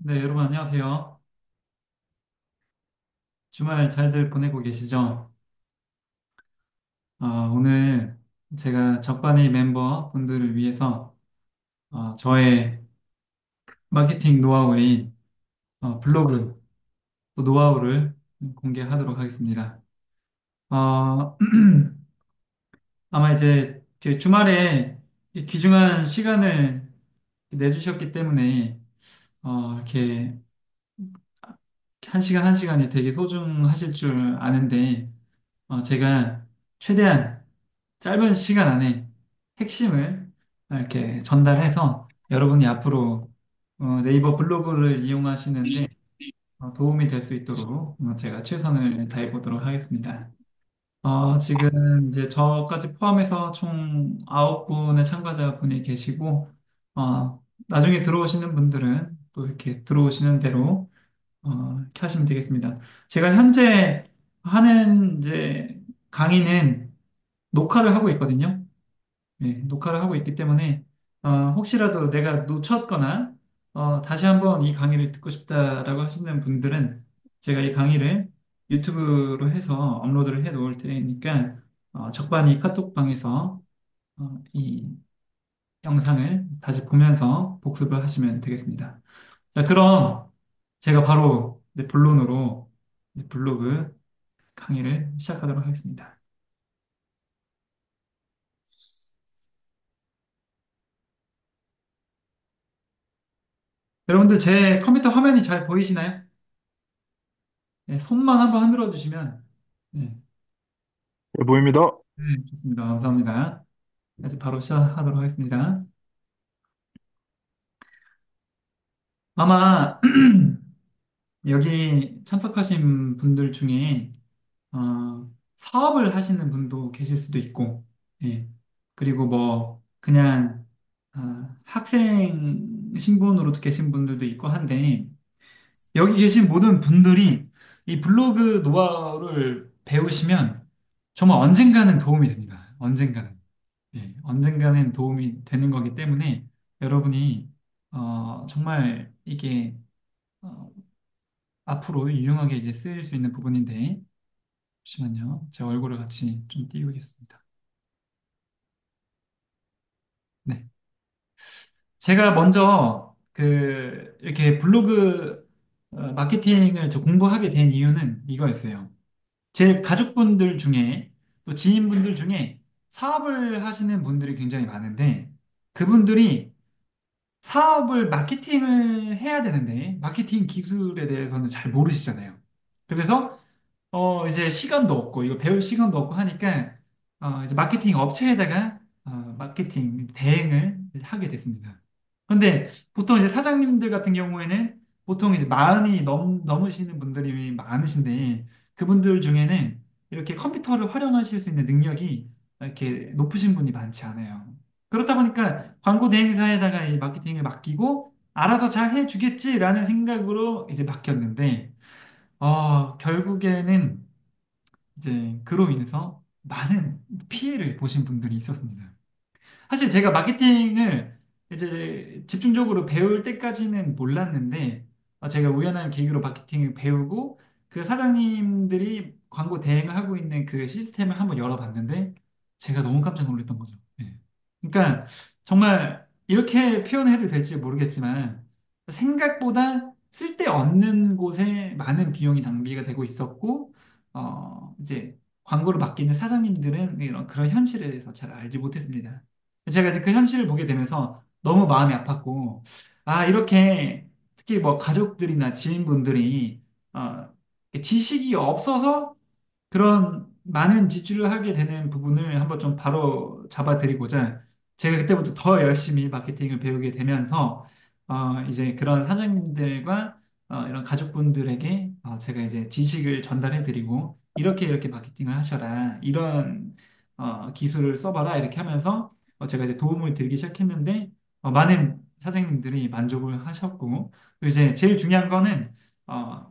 네, 여러분 안녕하세요. 주말 잘들 보내고 계시죠? 오늘 제가 적반의 멤버 분들을 위해서 저의 마케팅 노하우인 블로그 또 노하우를 공개하도록 하겠습니다. 어, 아마 이제 그 주말에 이 귀중한 시간을 내주셨기 때문에 이렇게 한 시간 한 시간이 되게 소중하실 줄 아는데 제가 최대한 짧은 시간 안에 핵심을 이렇게 전달해서 여러분이 앞으로 네이버 블로그를 이용하시는데 도움이 될 수 있도록 제가 최선을 다해 보도록 하겠습니다. 지금 이제 저까지 포함해서 총 9분의 참가자분이 계시고, 나중에 들어오시는 분들은 또 이렇게 들어오시는 대로 이렇게 하시면 되겠습니다. 제가 현재 하는 이제 강의는 녹화를 하고 있거든요. 네, 녹화를 하고 있기 때문에 혹시라도 내가 놓쳤거나 다시 한번 이 강의를 듣고 싶다라고 하시는 분들은 제가 이 강의를 유튜브로 해서 업로드를 해 놓을 테니까 적반이 카톡방에서 이 영상을 다시 보면서 복습을 하시면 되겠습니다. 자, 그럼 제가 바로 내 본론으로 내 블로그 강의를 시작하도록 하겠습니다. 여러분들 제 컴퓨터 화면이 잘 보이시나요? 네, 손만 한번 흔들어 주시면 네, 네, 보입니다. 네, 좋습니다. 감사합니다. 이제 바로 시작하도록 하겠습니다. 아마 여기 참석하신 분들 중에 사업을 하시는 분도 계실 수도 있고, 예. 그리고 뭐 그냥 학생 신분으로도 계신 분들도 있고 한데 여기 계신 모든 분들이 이 블로그 노하우를 배우시면 정말 언젠가는 도움이 됩니다. 언젠가는. 예, 언젠가는 도움이 되는 거기 때문에 여러분이 정말 이게 어, 앞으로 유용하게 이제 쓰일 수 있는 부분인데 잠시만요. 제 얼굴을 같이 좀 띄우겠습니다. 네. 제가 먼저 그 이렇게 블로그 마케팅을 저 공부하게 된 이유는 이거였어요. 제 가족분들 중에 또 지인분들 중에 사업을 하시는 분들이 굉장히 많은데 그분들이 사업을 마케팅을 해야 되는데 마케팅 기술에 대해서는 잘 모르시잖아요. 그래서 이제 시간도 없고 이거 배울 시간도 없고 하니까 이제 마케팅 업체에다가 마케팅 대행을 하게 됐습니다. 그런데 보통 이제 사장님들 같은 경우에는 보통 이제 마흔이 넘으시는 분들이 많으신데 그분들 중에는 이렇게 컴퓨터를 활용하실 수 있는 능력이 이렇게 높으신 분이 많지 않아요. 그렇다 보니까 광고 대행사에다가 이 마케팅을 맡기고 알아서 잘 해주겠지라는 생각으로 이제 맡겼는데 결국에는 이제 그로 인해서 많은 피해를 보신 분들이 있었습니다. 사실 제가 마케팅을 이제 집중적으로 배울 때까지는 몰랐는데 제가 우연한 계기로 마케팅을 배우고 그 사장님들이 광고 대행을 하고 있는 그 시스템을 한번 열어봤는데 제가 너무 깜짝 놀랐던 거죠. 네. 그러니까 정말 이렇게 표현해도 될지 모르겠지만 생각보다 쓸데없는 곳에 많은 비용이 낭비가 되고 있었고 이제 광고를 맡기는 사장님들은 이런 그런 현실에 대해서 잘 알지 못했습니다. 제가 이제 그 현실을 보게 되면서 너무 마음이 아팠고, 이렇게 특히 뭐 가족들이나 지인분들이, 어, 지식이 없어서 그런 많은 지출을 하게 되는 부분을 한번 좀 바로 잡아드리고자 제가 그때부터 더 열심히 마케팅을 배우게 되면서 이제 그런 사장님들과 이런 가족분들에게 제가 이제 지식을 전달해드리고 이렇게 이렇게 마케팅을 하셔라 이런 기술을 써봐라 이렇게 하면서 제가 이제 도움을 드리기 시작했는데 많은 사장님들이 만족을 하셨고 그리고 이제 제일 중요한 거는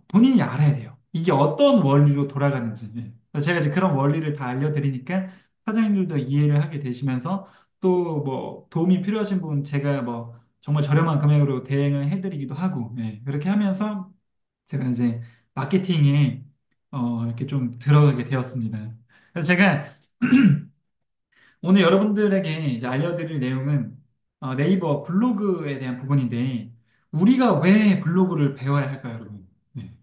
본인이 알아야 돼요. 이게 어떤 원리로 돌아가는지. 그래서 제가 이제 그런 원리를 다 알려드리니까 사장님들도 이해를 하게 되시면서 또 뭐 도움이 필요하신 분 제가 뭐 정말 저렴한 금액으로 대행을 해드리기도 하고, 예, 그렇게 하면서 제가 이제 마케팅에 이렇게 좀 들어가게 되었습니다. 그래서 제가 오늘 여러분들에게 이제 알려드릴 내용은 네이버 블로그에 대한 부분인데, 우리가 왜 블로그를 배워야 할까요, 여러분? 네.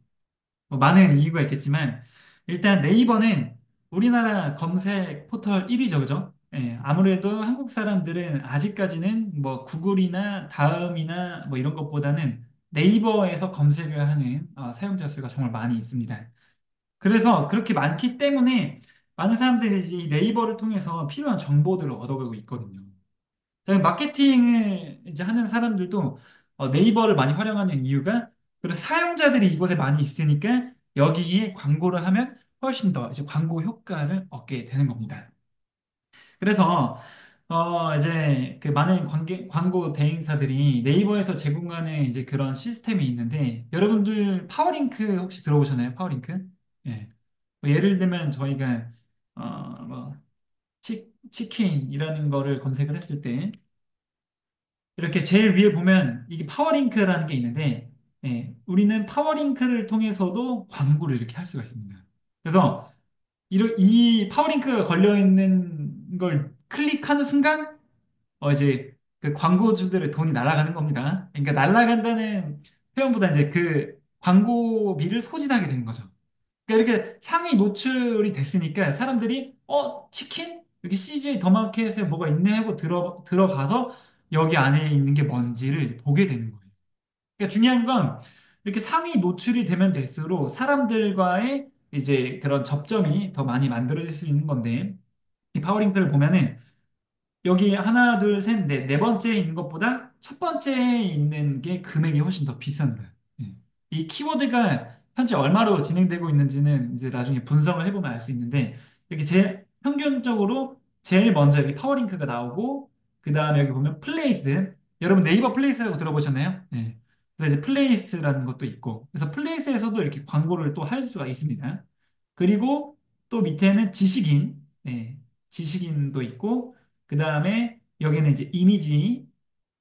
뭐 많은 이유가 있겠지만, 일단 네이버는 우리나라 검색 포털 1위죠, 그죠? 예, 아무래도 한국 사람들은 아직까지는 뭐 구글이나 다음이나 뭐 이런 것보다는 네이버에서 검색을 하는 사용자 수가 정말 많이 있습니다. 그래서 그렇게 많기 때문에 많은 사람들이 이제 이 네이버를 통해서 필요한 정보들을 얻어가고 있거든요. 저희 마케팅을 이제 하는 사람들도 네이버를 많이 활용하는 이유가, 그리고 사용자들이 이곳에 많이 있으니까 여기에 광고를 하면 훨씬 더 이제 광고 효과를 얻게 되는 겁니다. 그래서 이제 그 많은 광고 대행사들이 네이버에서 제공하는 이제 그런 시스템이 있는데, 여러분들 파워링크 혹시 들어보셨나요? 파워링크? 예. 뭐 예를 들면 저희가 뭐 치킨이라는 거를 검색을 했을 때 이렇게 제일 위에 보면 이게 파워링크라는 게 있는데, 예, 우리는 파워링크를 통해서도 광고를 이렇게 할 수가 있습니다. 그래서 이 파워링크가 걸려 있는 걸 클릭하는 순간 이제 그 광고주들의 돈이 날아가는 겁니다. 그러니까 날아간다는 표현보다 이제 그 광고비를 소진하게 되는 거죠. 그러니까 이렇게 상위 노출이 됐으니까 사람들이 치킨? 여기 CJ 더마켓에 뭐가 있네 하고 들어가서 여기 안에 있는 게 뭔지를 보게 되는 거예요. 그러니까 중요한 건 이렇게 상위 노출이 되면 될수록 사람들과의 이제 그런 접점이 더 많이 만들어질 수 있는 건데, 이 파워링크를 보면은 여기 하나, 둘, 셋, 넷, 네 번째에 있는 것보다 첫 번째에 있는 게 금액이 훨씬 더 비싼 거예요. 예. 이 키워드가 현재 얼마로 진행되고 있는지는 이제 나중에 분석을 해보면 알 수 있는데, 이렇게 평균적으로 제일 먼저 여기 파워링크가 나오고, 그 다음에 여기 보면 플레이스. 여러분 네이버 플레이스라고 들어보셨나요? 예. 그래서 이제 플레이스라는 것도 있고, 그래서 플레이스에서도 이렇게 광고를 또 할 수가 있습니다. 그리고 또 밑에는 지식인, 예. 지식인도 있고, 그 다음에 여기는 이제 이미지,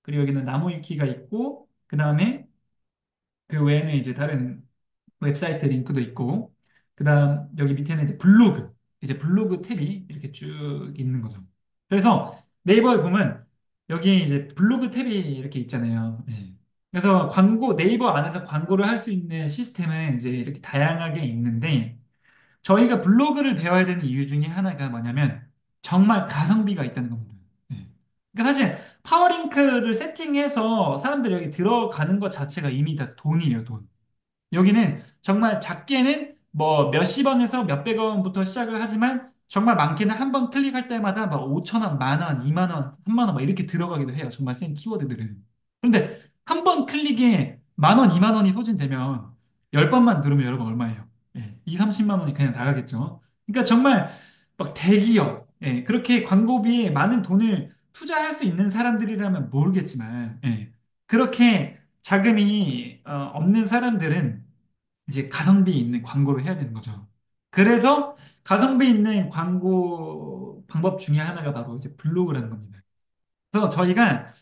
그리고 여기는 나무 위키가 있고, 그 다음에 그 외에는 이제 다른 웹사이트 링크도 있고, 그 다음 여기 밑에는 이제 블로그 탭이 이렇게 쭉 있는 거죠. 그래서 네이버에 보면 여기에 이제 블로그 탭이 이렇게 있잖아요. 네. 그래서 네이버 안에서 광고를 할 수 있는 시스템은 이제 이렇게 다양하게 있는데, 저희가 블로그를 배워야 되는 이유 중에 하나가 뭐냐면 정말 가성비가 있다는 겁니다. 네. 그러니까 사실 파워링크를 세팅해서 사람들이 여기 들어가는 것 자체가 이미 다 돈이에요, 돈. 여기는 정말 작게는 뭐 몇십 원에서 몇백 원부터 시작을 하지만, 정말 많게는 한 번 클릭할 때마다 막 5천 원, 만 원, 2만 원, 3만 원 막 이렇게 들어가기도 해요. 정말 센 키워드들은. 그런데 한 번 클릭에 만 원, 2만 원이 소진되면 10번만 누르면 여러분 얼마예요? 예, 2, 30만 원이 그냥 나가겠죠. 그러니까 정말 막 대기업, 예, 그렇게 광고비에 많은 돈을 투자할 수 있는 사람들이라면 모르겠지만, 예, 그렇게 자금이 없는 사람들은 이제 가성비 있는 광고를 해야 되는 거죠. 그래서 가성비 있는 광고 방법 중에 하나가 바로 이제 블로그라는 겁니다. 그래서 저희가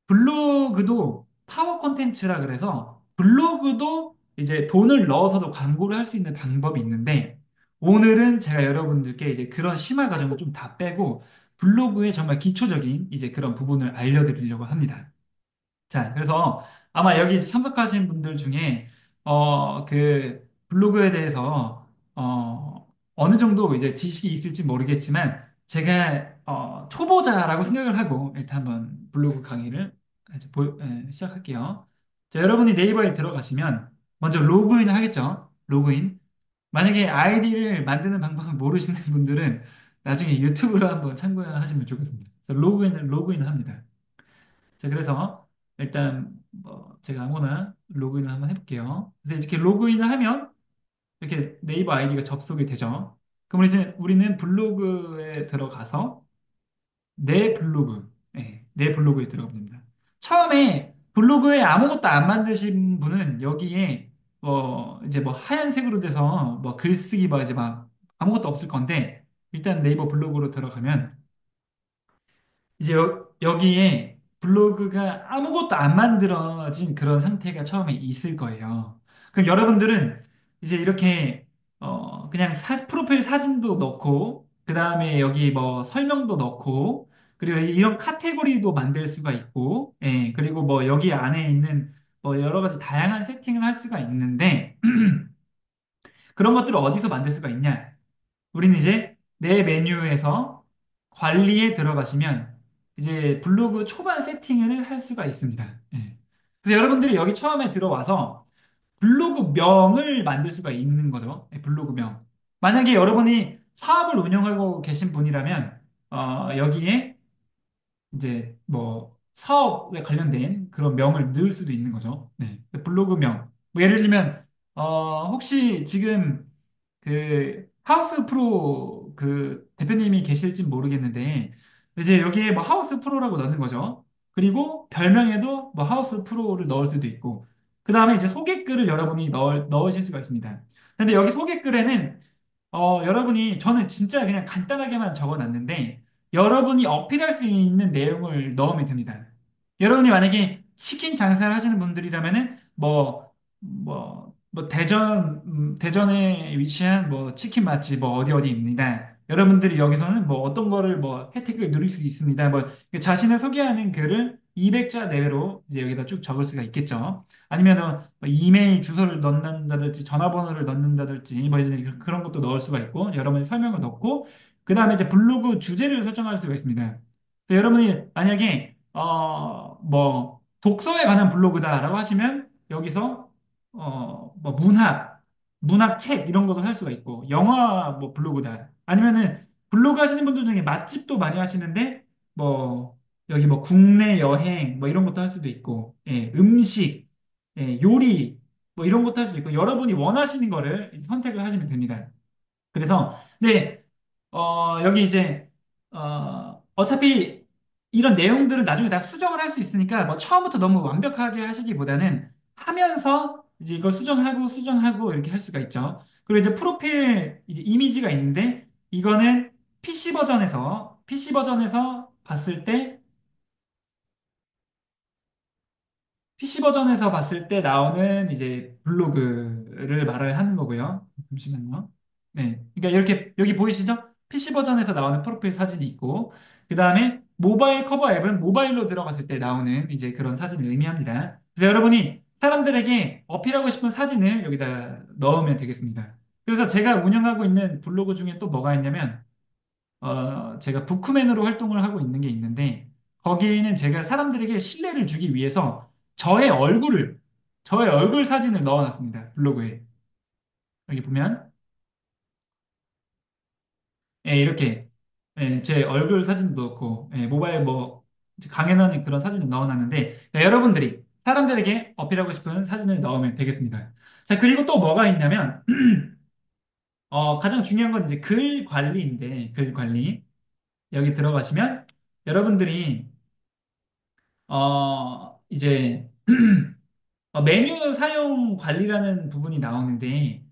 블로그도 파워 콘텐츠라 그래서 블로그도 이제 돈을 넣어서도 광고를 할 수 있는 방법이 있는데, 오늘은 제가 여러분들께 이제 그런 심화 과정을 좀 다 빼고 블로그의 정말 기초적인 이제 그런 부분을 알려드리려고 합니다. 자, 그래서 아마 여기 참석하신 분들 중에 그 블로그에 대해서 어느 정도 이제 지식이 있을지 모르겠지만, 제가 초보자라고 생각을 하고 일단 한번 블로그 강의를 이제 시작할게요. 자, 여러분이 네이버에 들어가시면 먼저 로그인을 하겠죠. 로그인. 만약에 아이디를 만드는 방법을 모르시는 분들은 나중에 유튜브로 한번 참고하시면 좋겠습니다. 그래서 로그인을 합니다. 자, 그래서 일단 뭐 제가 아무나 로그인을 한번 해볼게요. 근데 이렇게 로그인을 하면 이렇게 네이버 아이디가 접속이 되죠. 그럼 이제 우리는 블로그에 들어가서 내 블로그에 들어가면 됩니다. 처음에 블로그에 아무것도 안 만드신 분은 여기에 이제 뭐 하얀색으로 돼서 뭐 글쓰기 뭐 이제 막 아무것도 없을 건데, 일단 네이버 블로그로 들어가면 이제 여기에 블로그가 아무것도 안 만들어진 그런 상태가 처음에 있을 거예요. 그럼 여러분들은 이제 이렇게 그냥 프로필 사진도 넣고 그 다음에 여기 뭐 설명도 넣고 그리고 이런 카테고리도 만들 수가 있고 예, 그리고 뭐 여기 안에 있는 뭐 여러 가지 다양한 세팅을 할 수가 있는데 그런 것들을 어디서 만들 수가 있냐? 우리는 이제 내 메뉴에서 관리에 들어가시면 이제 블로그 초반 세팅을 할 수가 있습니다. 예. 그래서 여러분들이 여기 처음에 들어와서 블로그 명을 만들 수가 있는 거죠. 예, 블로그 명. 만약에 여러분이 사업을 운영하고 계신 분이라면 여기에 이제 뭐 사업에 관련된 그런 명을 넣을 수도 있는 거죠. 네. 블로그명. 뭐 예를 들면 혹시 지금 그 하우스 프로 그 대표님이 계실지 모르겠는데 이제 여기에 뭐 하우스 프로라고 넣는 거죠. 그리고 별명에도 뭐 하우스 프로를 넣을 수도 있고 그 다음에 이제 소개글을 여러분이 넣으실 수가 있습니다. 근데 여기 소개글에는 여러분이, 저는 진짜 그냥 간단하게만 적어 놨는데, 여러분이 어필할 수 있는 내용을 넣으면 됩니다. 여러분이 만약에 치킨 장사를 하시는 분들이라면은, 대전에 위치한 뭐 치킨 맛집 뭐 어디입니다. 여러분들이 여기서는 뭐 어떤 거를 뭐 혜택을 누릴 수 있습니다. 뭐 자신을 소개하는 글을 200자 내외로 이제 여기다 쭉 적을 수가 있겠죠. 아니면은 뭐 이메일 주소를 넣는다든지 전화번호를 넣는다든지 뭐 이제 그런 것도 넣을 수가 있고 여러분이 설명을 넣고 그 다음에 이제 블로그 주제를 설정할 수가 있습니다. 그래서 여러분이 만약에 뭐 독서에 관한 블로그다라고 하시면 여기서 뭐 문학 책 이런 것도 할 수가 있고 영화 뭐 블로그다 아니면은 블로그 하시는 분들 중에 맛집도 많이 하시는데 뭐 여기 뭐 국내 여행 뭐 이런 것도 할 수도 있고 예, 음식 요리 뭐 이런 것도 할 수도 있고 여러분이 원하시는 거를 선택을 하시면 됩니다. 그래서 네, 여기 이제 어차피 이런 내용들은 나중에 다 수정을 할 수 있으니까 뭐 처음부터 너무 완벽하게 하시기보다는 하면서 이제 이걸 수정하고 이렇게 할 수가 있죠. 그리고 이제 프로필 이제 이미지가 있는데 이거는 PC 버전에서 봤을 때 PC 버전에서 봤을 때 나오는 이제 블로그를 말을 하는 거고요. 잠시만요. 네. 그러니까 이렇게 여기 보이시죠? PC 버전에서 나오는 프로필 사진이 있고, 그 다음에 모바일 커버 앱은 모바일로 들어갔을 때 나오는 이제 그런 사진을 의미합니다. 그래서 여러분이 사람들에게 어필하고 싶은 사진을 여기다 넣으면 되겠습니다. 그래서 제가 운영하고 있는 블로그 중에 또 뭐가 있냐면, 제가 북크맨으로 활동을 하고 있는 게 있는데, 거기에는 제가 사람들에게 신뢰를 주기 위해서 저의 얼굴 사진을 넣어놨습니다. 블로그에. 여기 보면, 예, 이렇게, 예, 제 얼굴 사진도 넣고, 예, 모바일 뭐, 이제 강연하는 그런 사진을 넣어놨는데, 자, 여러분들이 사람들에게 어필하고 싶은 사진을 넣으면 되겠습니다. 자, 그리고 또 뭐가 있냐면, 가장 중요한 건 이제 글 관리인데, 글 관리. 여기 들어가시면, 여러분들이 이제 메뉴 사용 관리라는 부분이 나오는데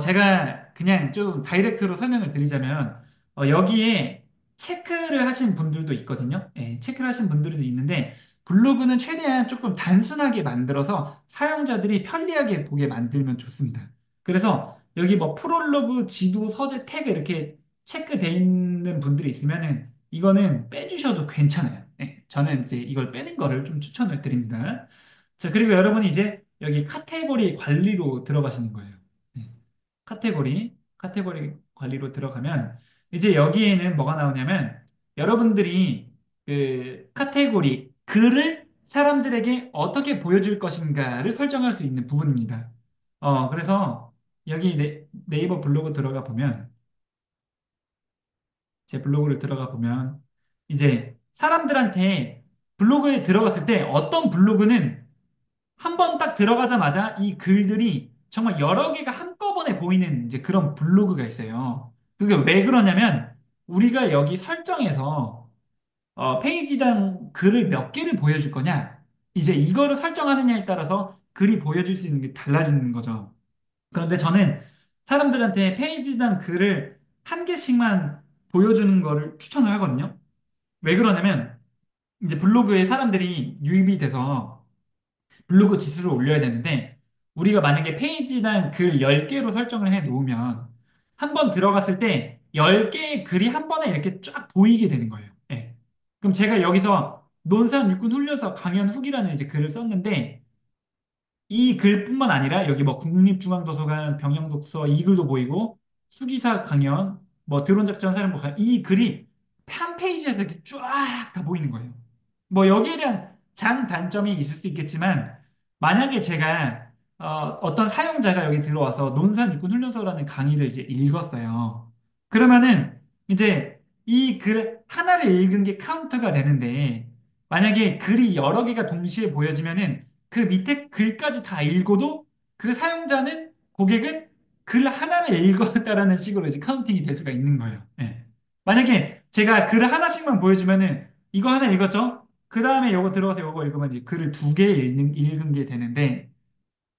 제가 그냥 좀 다이렉트로 설명을 드리자면 여기에 체크를 하신 분들도 있거든요. 예, 체크를 하신 분들도 있는데 블로그는 최대한 조금 단순하게 만들어서 사용자들이 편리하게 보게 만들면 좋습니다. 그래서 여기 뭐 프롤로그, 지도, 서재, 태그 이렇게 체크돼 있는 분들이 있으면은 이거는 빼주셔도 괜찮아요. 예, 저는 이제 이걸 빼는 거를 좀 추천을 드립니다. 자, 그리고 여러분이 이제 여기 카테고리 관리로 들어가시는 거예요. 예, 카테고리 관리로 들어가면 이제 여기에는 뭐가 나오냐면 여러분들이 그 카테고리 글을 사람들에게 어떻게 보여줄 것인가를 설정할 수 있는 부분입니다. 그래서 여기 네이버 블로그 들어가 보면 제 블로그를 들어가 보면 이제 사람들한테 블로그에 들어갔을 때 어떤 블로그는 한 번 딱 들어가자마자 이 글들이 정말 여러 개가 한꺼번에 보이는 이제 그런 블로그가 있어요. 그게 왜 그러냐면 우리가 여기 설정에서 페이지당 글을 몇 개를 보여줄 거냐 이제 이거를 설정하느냐에 따라서 글이 보여줄 수 있는 게 달라지는 거죠. 그런데 저는 사람들한테 페이지당 글을 한 개씩만 보여주는 거를 추천을 하거든요. 왜 그러냐면 이제 블로그에 사람들이 유입이 돼서 블로그 지수를 올려야 되는데 우리가 만약에 페이지당 글 10개로 설정을 해 놓으면 한 번 들어갔을 때 10개의 글이 한 번에 이렇게 쫙 보이게 되는 거예요. 예. 그럼 제가 여기서 논산 육군 훈련소 강연 후기라는 이제 글을 썼는데 이 글뿐만 아니라 여기 뭐 국립중앙도서관 병영독서 이 글도 보이고 수기사 강연 뭐 드론작전 사령부 강연 이 글이 한 페이지에서 이렇게 쫙 다 보이는 거예요. 뭐 여기에 대한 장단점이 있을 수 있겠지만 만약에 제가 어떤 사용자가 여기 들어와서 논산 육군훈련소라는 강의를 이제 읽었어요. 그러면은 이제 이 글 하나를 읽은 게 카운트가 되는데 만약에 글이 여러 개가 동시에 보여지면은 그 밑에 글까지 다 읽어도 그 사용자는 고객은 글 하나를 읽었다라는 식으로 이제 카운팅이 될 수가 있는 거예요. 예. 만약에 제가 글을 하나씩만 보여주면은 이거 하나 읽었죠? 그 다음에 요거 들어가서 요거 읽으면 이제 글을 2개 읽은 게 되는데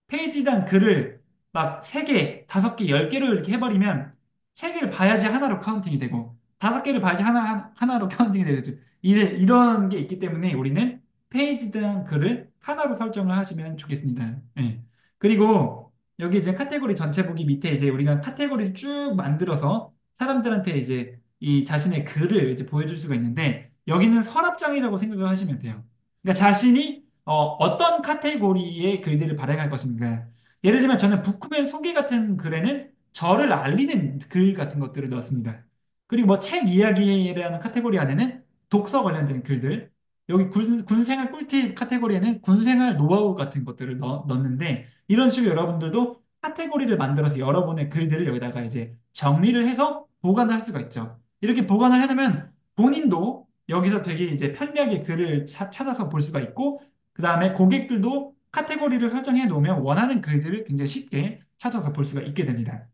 페이지당 글을 막 3개, 5개, 10개로 이렇게 해버리면 3개를 봐야지 하나로 카운팅이 되고 5개를 봐야지 하나로 카운팅이 되죠. 이런 게 있기 때문에 우리는 페이지당 글을 하나로 설정을 하시면 좋겠습니다. 예. 그리고 여기 이제 카테고리 전체 보기 밑에 이제 우리가 카테고리를 쭉 만들어서 사람들한테 이제 이 자신의 글을 이제 보여줄 수가 있는데 여기는 서랍장이라고 생각을 하시면 돼요. 그러니까 자신이 어떤 카테고리의 글들을 발행할 것인가. 예를 들면 저는 북후면 소개 같은 글에는 저를 알리는 글 같은 것들을 넣었습니다. 그리고 뭐 책 이야기라는 카테고리 안에는 독서 관련된 글들, 여기 군생활 꿀팁 카테고리에는 군생활 노하우 같은 것들을 넣는데 이런 식으로 여러분들도 카테고리를 만들어서 여러분의 글들을 여기다가 이제 정리를 해서 보관을 할 수가 있죠. 이렇게 보관을 해놓으면 본인도 여기서 되게 이제 편리하게 글을 찾아서 볼 수가 있고 그 다음에 고객들도 카테고리를 설정해 놓으면 원하는 글들을 굉장히 쉽게 찾아서 볼 수가 있게 됩니다.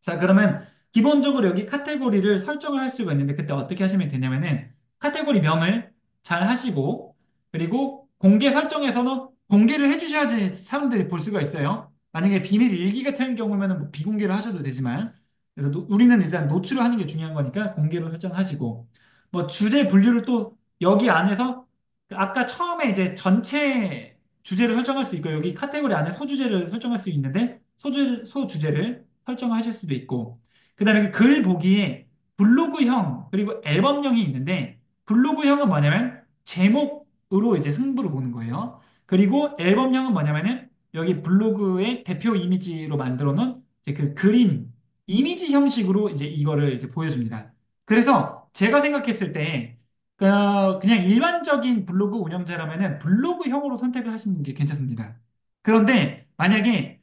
자, 그러면 기본적으로 여기 카테고리를 설정을 할 수가 있는데 그때 어떻게 하시면 되냐면은 카테고리 명을 잘 하시고 그리고 공개 설정에서는 공개를 해주셔야지 사람들이 볼 수가 있어요. 만약에 비밀 일기 같은 경우면은 뭐 비공개로 하셔도 되지만 그래서 우리는 일단 노출을 하는 게 중요한 거니까 공개로 설정하시고 뭐 주제 분류를 또 여기 안에서 그 아까 처음에 이제 전체 주제를 설정할 수 있고 여기 카테고리 안에 소주제를 설정할 수 있는데 소주제를 설정하실 수도 있고 그다음에 글 보기에 블로그형 그리고 앨범형이 있는데 블로그형은 뭐냐면 제목으로 이제 승부를 보는 거예요. 그리고 앨범형은 뭐냐면은 여기 블로그의 대표 이미지로 만들어 놓은 이제 그 그림 이미지 형식으로 이제 이거를 이제 보여줍니다. 그래서 제가 생각했을 때 그냥 일반적인 블로그 운영자라면은 블로그형으로 선택을 하시는 게 괜찮습니다. 그런데 만약에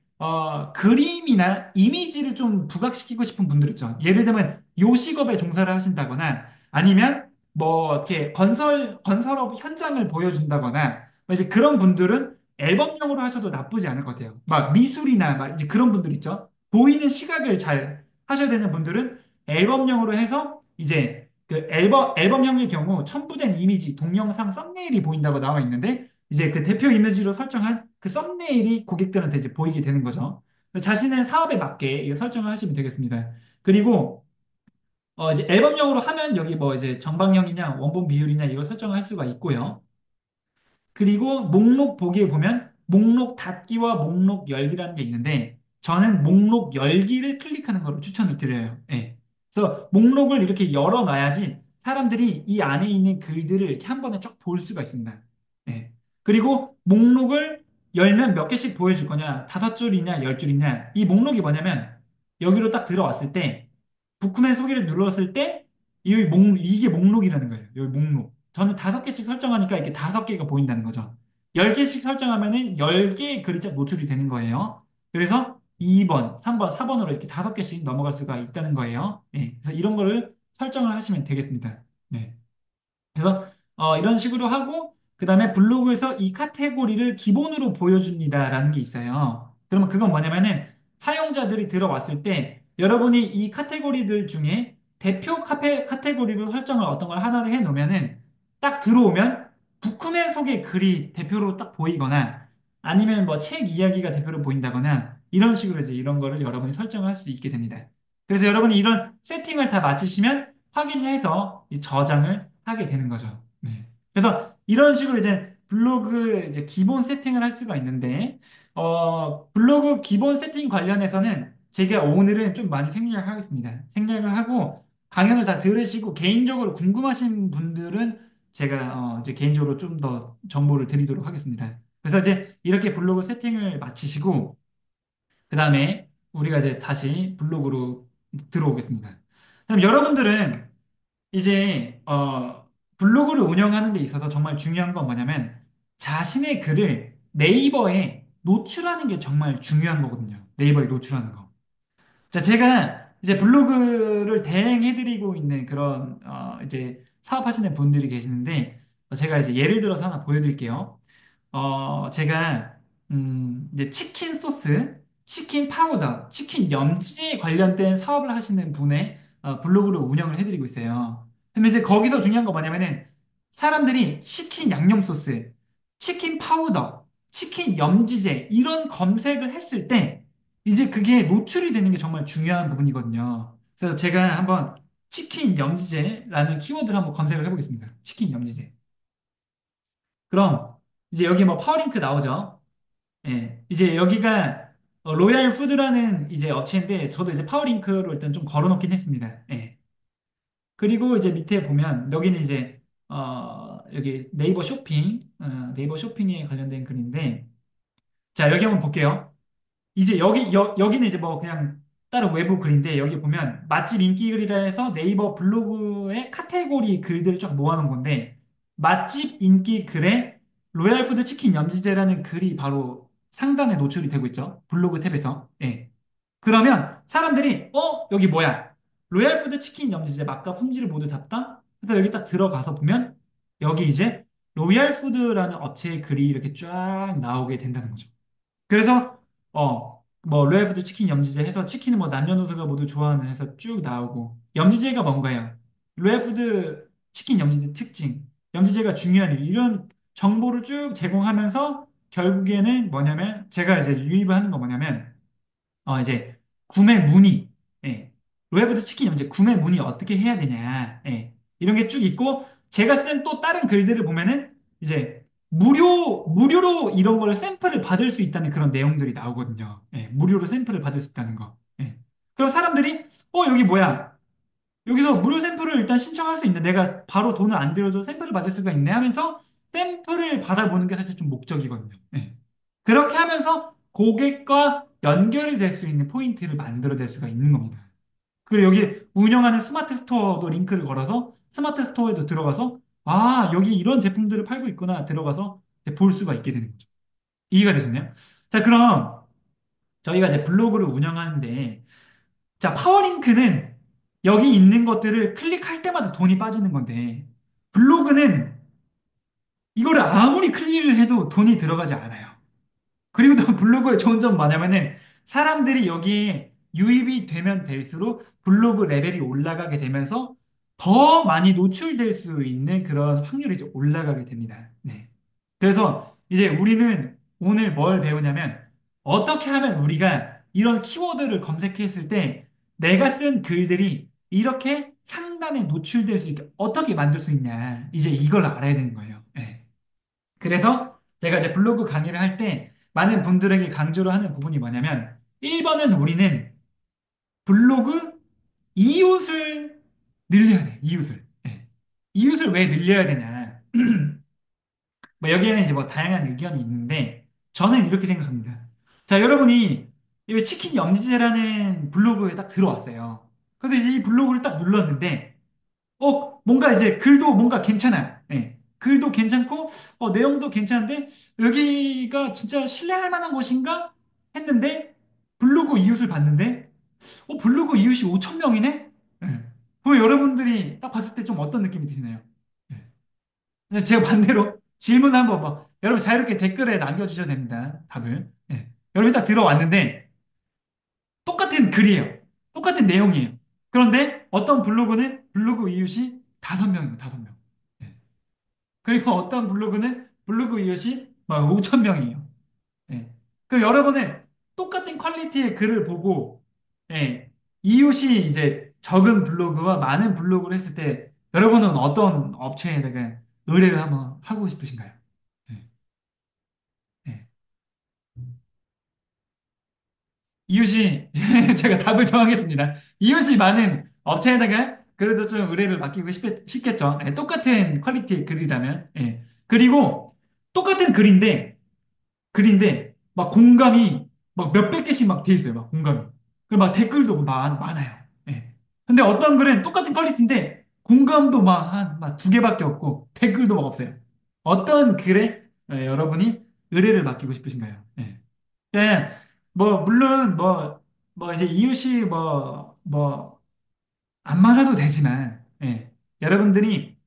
그림이나 이미지를 좀 부각시키고 싶은 분들 있죠. 예를 들면 요식업에 종사를 하신다거나 아니면 뭐 이렇게 건설업 현장을 보여준다거나 뭐 이제 그런 분들은 앨범용으로 하셔도 나쁘지 않을 것 같아요. 막 미술이나 막 이제 그런 분들 있죠. 보이는 시각을 잘 하셔야 되는 분들은 앨범용으로 해서 이제 그 앨범형의 경우 첨부된 이미지, 동영상, 썸네일이 보인다고 나와 있는데 이제 그 대표 이미지로 설정한 그 썸네일이 고객들한테 이제 보이게 되는 거죠. 자신의 사업에 맞게 이거 설정을 하시면 되겠습니다. 그리고 이제 앨범용으로 하면 여기 뭐 이제 정방형이냐 원본 비율이냐 이거 설정할 수가 있고요. 그리고 목록 보기에 보면 목록 닫기와 목록 열기라는 게 있는데 저는 목록 열기를 클릭하는 거를 추천을 드려요. 예. 그래서 목록을 이렇게 열어놔야지 사람들이 이 안에 있는 글들을 이렇게 한 번에 쭉 볼 수가 있습니다. 예. 그리고 목록을 열면 몇 개씩 보여줄 거냐? 5줄이냐, 10줄이냐? 이 목록이 뭐냐면 여기로 딱 들어왔을 때 부크맨 소개를 눌렀을 때 이게 목록이라는 거예요. 여기 목록. 저는 5개씩 설정하니까 이렇게 5개가 보인다는 거죠. 10개씩 설정하면은 10개의 글이 노출이 되는 거예요. 그래서 2번, 3번, 4번으로 이렇게 5개씩 넘어갈 수가 있다는 거예요. 예, 그래서 이런 거를 설정을 하시면 되겠습니다. 네. 그래서 이런 식으로 하고 그다음에 블로그에서 이 카테고리를 기본으로 보여줍니다라는 게 있어요. 그러면 그건 뭐냐면은 사용자들이 들어왔을 때 여러분이 이 카테고리들 중에 대표 카테고리로 설정을 어떤 걸 하나를 해 놓으면은 딱 들어오면 부크맨 속의 글이 대표로 딱 보이거나 아니면 뭐 책 이야기가 대표로 보인다거나 이런 식으로 이제 이런 거를 여러분이 설정할 수 있게 됩니다. 그래서 여러분이 이런 세팅을 다 마치시면 확인해서 이 저장을 하게 되는 거죠. 네. 그래서 이런 식으로 이제 블로그 이제 기본 세팅을 할 수가 있는데, 블로그 기본 세팅 관련해서는 제가 오늘은 좀 많이 생략을 하겠습니다. 생략을 하고 강연을 다 들으시고 개인적으로 궁금하신 분들은 제가 이제 개인적으로 좀 더 정보를 드리도록 하겠습니다. 그래서 이제 이렇게 블로그 세팅을 마치시고 그 다음에 우리가 이제 다시 블로그로 들어오겠습니다. 그럼 여러분들은 이제 블로그를 운영하는 데 있어서 정말 중요한 건 뭐냐면 자신의 글을 네이버에 노출하는 게 정말 중요한 거거든요. 네이버에 노출하는 거. 자, 제가 이제 블로그를 대행해드리고 있는 그런 이제 사업하시는 분들이 계시는데 제가 이제 예를 들어서 하나 보여드릴게요. 제가, 이제 치킨 소스, 치킨 파우더, 치킨 염지에 관련된 사업을 하시는 분의 블로그를 운영을 해드리고 있어요. 근데 이제 거기서 중요한 거 뭐냐면은 사람들이 치킨 양념 소스, 치킨 파우더, 치킨 염지제 이런 검색을 했을 때 이제 그게 노출이 되는 게 정말 중요한 부분이거든요. 그래서 제가 한번 치킨 염지제라는 키워드를 한번 검색을 해보겠습니다. 치킨 염지제. 그럼 이제 여기 뭐 파워링크 나오죠? 예. 이제 여기가 로얄 푸드라는 이제 업체인데 저도 이제 파워링크로 일단 좀 걸어놓긴 했습니다. 예. 그리고 이제 밑에 보면 여기는 이제 여기 네이버 쇼핑, 네이버 쇼핑에 관련된 글인데 자, 여기 한번 볼게요. 이제 여기는 이제 뭐 그냥 다른 외부 글인데 여기 보면 맛집 인기 글이라 해서 네이버 블로그의 카테고리 글들을 쫙 모아놓은 건데 맛집 인기 글에 로얄푸드 치킨 염지제라는 글이 바로 상단에 노출이 되고 있죠. 블로그 탭에서. 예. 그러면 사람들이 여기 뭐야? 로얄푸드 치킨 염지제 맛과 품질을 모두 잡다? 그래서 여기 딱 들어가서 보면 여기 이제 로얄푸드라는 업체의 글이 이렇게 쫙 나오게 된다는 거죠. 그래서 뭐 로얄푸드 치킨 염지제 해서 치킨은 뭐 남녀노소가 모두 좋아하는 해서 쭉 나오고 염지제가 뭔가요? 로얄푸드 치킨 염지제 특징, 염지제가 중요한 이유 이런 정보를 쭉 제공하면서 결국에는 뭐냐면 제가 이제 유입을 하는 거 뭐냐면 이제 구매 문의, 예. 웹으로 치킨 이제 구매 문의 어떻게 해야 되냐, 예. 이런 게 쭉 있고 제가 쓴 또 다른 글들을 보면은 이제 무료로 이런 걸 샘플을 받을 수 있다는 그런 내용들이 나오거든요. 예. 무료로 샘플을 받을 수 있다는 거. 예. 그럼 사람들이 여기 뭐야? 여기서 무료 샘플을 일단 신청할 수 있네. 내가 바로 돈을 안 들여도 샘플을 받을 수가 있네 하면서 샘플을 받아보는 게 사실 좀 목적이거든요. 예. 그렇게 하면서 고객과 연결이 될 수 있는 포인트를 만들어낼 수가 있는 겁니다. 그리고 여기 운영하는 스마트 스토어도 링크를 걸어서 스마트 스토어에도 들어가서 여기 이런 제품들을 팔고 있구나 들어가서 이제 볼 수가 있게 되는 거죠. 이해가 되시나요? 자, 그럼 저희가 이제 블로그를 운영하는데 자, 파워링크는 여기 있는 것들을 클릭할 때마다 돈이 빠지는 건데, 블로그는 이거를 아무리 클릭을 해도 돈이 들어가지 않아요. 그리고 또 블로그의 좋은 점 뭐냐면은 사람들이 여기에 유입이 되면 될수록 블로그 레벨이 올라가게 되면서 더 많이 노출될 수 있는 그런 확률이 이제 올라가게 됩니다. 네. 그래서 이제 우리는 오늘 뭘 배우냐면 어떻게 하면 우리가 이런 키워드를 검색했을 때 내가 쓴 글들이 이렇게 상단에 노출될 수 있게 어떻게 만들 수 있냐. 이제 이걸 알아야 되는 거예요. 네. 그래서 제가 이제 블로그 강의를 할 때 많은 분들에게 강조를 하는 부분이 뭐냐면 1번은 우리는 블로그 이웃을 늘려야 돼. 이웃을. 예. 이웃을 왜 늘려야 되냐. 뭐 여기에는 이제 뭐 다양한 의견이 있는데 저는 이렇게 생각합니다. 자, 여러분이 이 치킨 염지제라는 블로그에 딱 들어왔어요. 그래서 이제 이 블로그를 딱 눌렀는데 뭔가 이제 글도 뭔가 괜찮아요. 예. 글도 괜찮고, 내용도 괜찮은데, 여기가 진짜 신뢰할 만한 곳인가? 했는데, 블로그 이웃을 봤는데, 블로그 이웃이 5천 명이네? 예. 그럼 여러분들이 딱 봤을 때 좀 어떤 느낌이 드시나요? 예. 근데 제가 반대로 질문 한번 여러분 자유롭게 댓글에 남겨주셔도 됩니다. 답을. 예. 여러분이 딱 들어왔는데, 똑같은 글이에요. 똑같은 내용이에요. 그런데 어떤 블로그는 블로그 이웃이 5명이에요, 5명. 그리고 어떤 블로그는 블로그 이웃이 막 5천 명이에요. 예. 그 여러분은 똑같은 퀄리티의 글을 보고 예, 이웃이 이제 적은 블로그와 많은 블로그를 했을 때 여러분은 어떤 업체에다가 의뢰를 한번 하고 싶으신가요? 네. 네. 이웃이 제가 답을 정하겠습니다. 이웃이 많은 업체에다가 그래도 좀 의뢰를 맡기고 싶겠죠. 예, 똑같은 퀄리티의 글이라면. 예. 그리고 똑같은 글인데 막 공감이 막 몇백 개씩 막 돼 있어요. 막 공감이. 그리고 막 댓글도 많아요. 예. 근데 어떤 글은 똑같은 퀄리티인데 공감도 막 두 개밖에 없고 댓글도 막 없어요. 어떤 글에 여러분이 의뢰를 맡기고 싶으신가요? 예. 예, 뭐, 물론, 이제 이웃이 안 많아도 되지만, 예, 여러분들이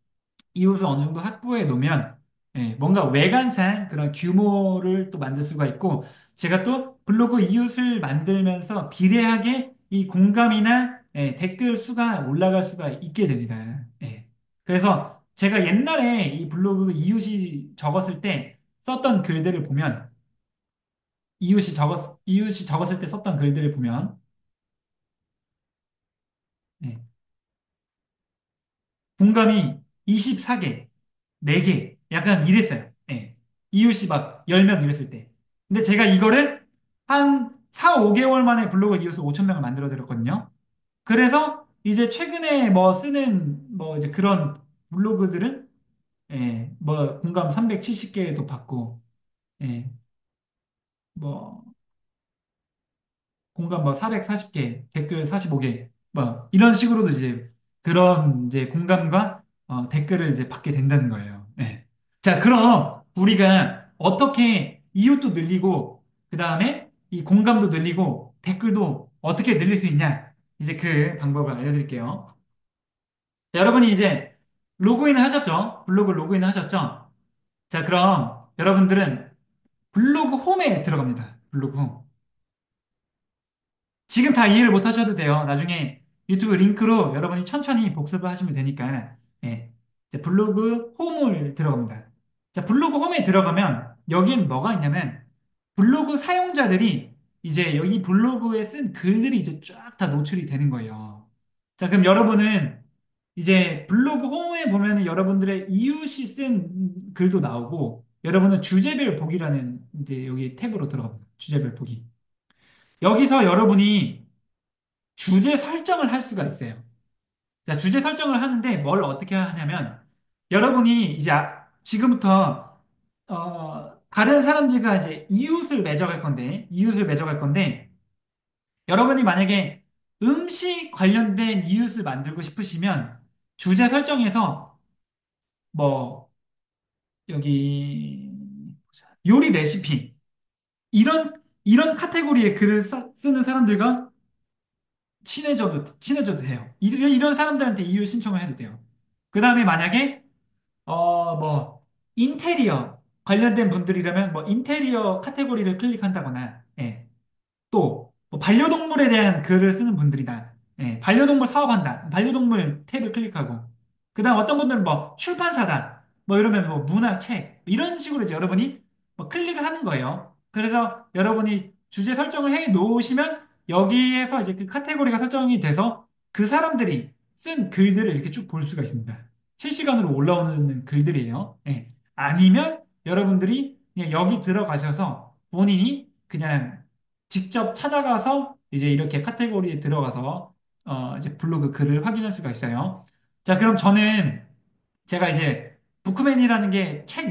이웃을 어느 정도 확보해 놓으면, 예, 뭔가 외관상 그런 규모를 또 만들 수가 있고, 제가 또 블로그 이웃을 만들면서 비례하게 이 공감이나 댓글 수가 올라갈 수가 있게 됩니다. 예. 그래서 제가 옛날에 이 블로그 이웃이 적었을 때 썼던 글들을 보면, 이웃이 적었을 때 썼던 글들을 보면, 예, 공감이 24개, 4개, 약간 이랬어요. 예. 이웃이 막 10명 이랬을 때. 근데 제가 이거를 한 4, 5개월 만에 블로그 이웃을 5천 명을 만들어 드렸거든요. 그래서 이제 최근에 뭐 쓰는 뭐 이제 그런 블로그들은 뭐 공감 370개도 받고, 예, 뭐 공감 뭐 440개, 댓글 45개, 뭐 이런 식으로도 이제 그런 이제 공감과 댓글을 이제 받게 된다는 거예요. 네. 자, 그럼 우리가 어떻게 이웃도 늘리고 그다음에 이 공감도 늘리고 댓글도 어떻게 늘릴 수 있냐? 이제 그 방법을 알려드릴게요. 자, 여러분이 이제 로그인을 하셨죠? 블로그 로그인을 하셨죠? 자, 그럼 여러분들은 블로그 홈에 들어갑니다. 블로그 홈. 지금 다 이해를 못 하셔도 돼요. 나중에 유튜브 링크로 여러분이 천천히 복습을 하시면 되니까. 예. 이제 블로그 홈을 들어갑니다. 자, 블로그 홈에 들어가면 여기엔 뭐가 있냐면 블로그 사용자들이 이제 여기 블로그에 쓴 글들이 이제 쫙 다 노출이 되는 거예요. 자, 그럼 여러분은 이제 블로그 홈에 보면은 여러분들의 이웃이 쓴 글도 나오고 여러분은 주제별 보기라는 이제 여기 탭으로 들어갑니다. 주제별 보기. 여기서 여러분이 주제 설정을 할 수가 있어요. 자, 주제 설정을 하는데 뭘 어떻게 하냐면 여러분이 이제 지금부터 다른 사람들과 이제 이웃을 맺어갈 건데 여러분이 만약에 음식 관련된 이웃을 만들고 싶으시면 주제 설정에서 뭐 여기 보자. 요리 레시피 이런 카테고리의 글을 쓰는 사람들과 친해져도 돼요. 이런 사람들한테 이유 신청을 해도 돼요. 그 다음에 만약에, 뭐, 인테리어 관련된 분들이라면, 뭐, 인테리어 카테고리를 클릭한다거나, 예. 또뭐 반려동물에 대한 글을 쓰는 분들이다. 예, 반려동물 사업한다. 반려동물 탭을 클릭하고. 그다음 어떤 분들은 뭐 출판사다. 뭐 이러면 뭐 문학, 책 이런 식으로 이제 여러분이 뭐 클릭을 하는 거예요. 그래서 여러분이 주제 설정을 해 놓으시면 여기에서 이제 그 카테고리가 설정이 돼서 그 사람들이 쓴 글들을 이렇게 쭉 볼 수가 있습니다. 실시간으로 올라오는 글들이에요. 예. 아니면 여러분들이 그냥 여기 들어가셔서 본인이 그냥 직접 찾아가서 이제 이렇게 카테고리에 들어가서 이제 블로그 글을 확인할 수가 있어요. 자, 그럼 저는 제가 이제 부크맨이라는 게 책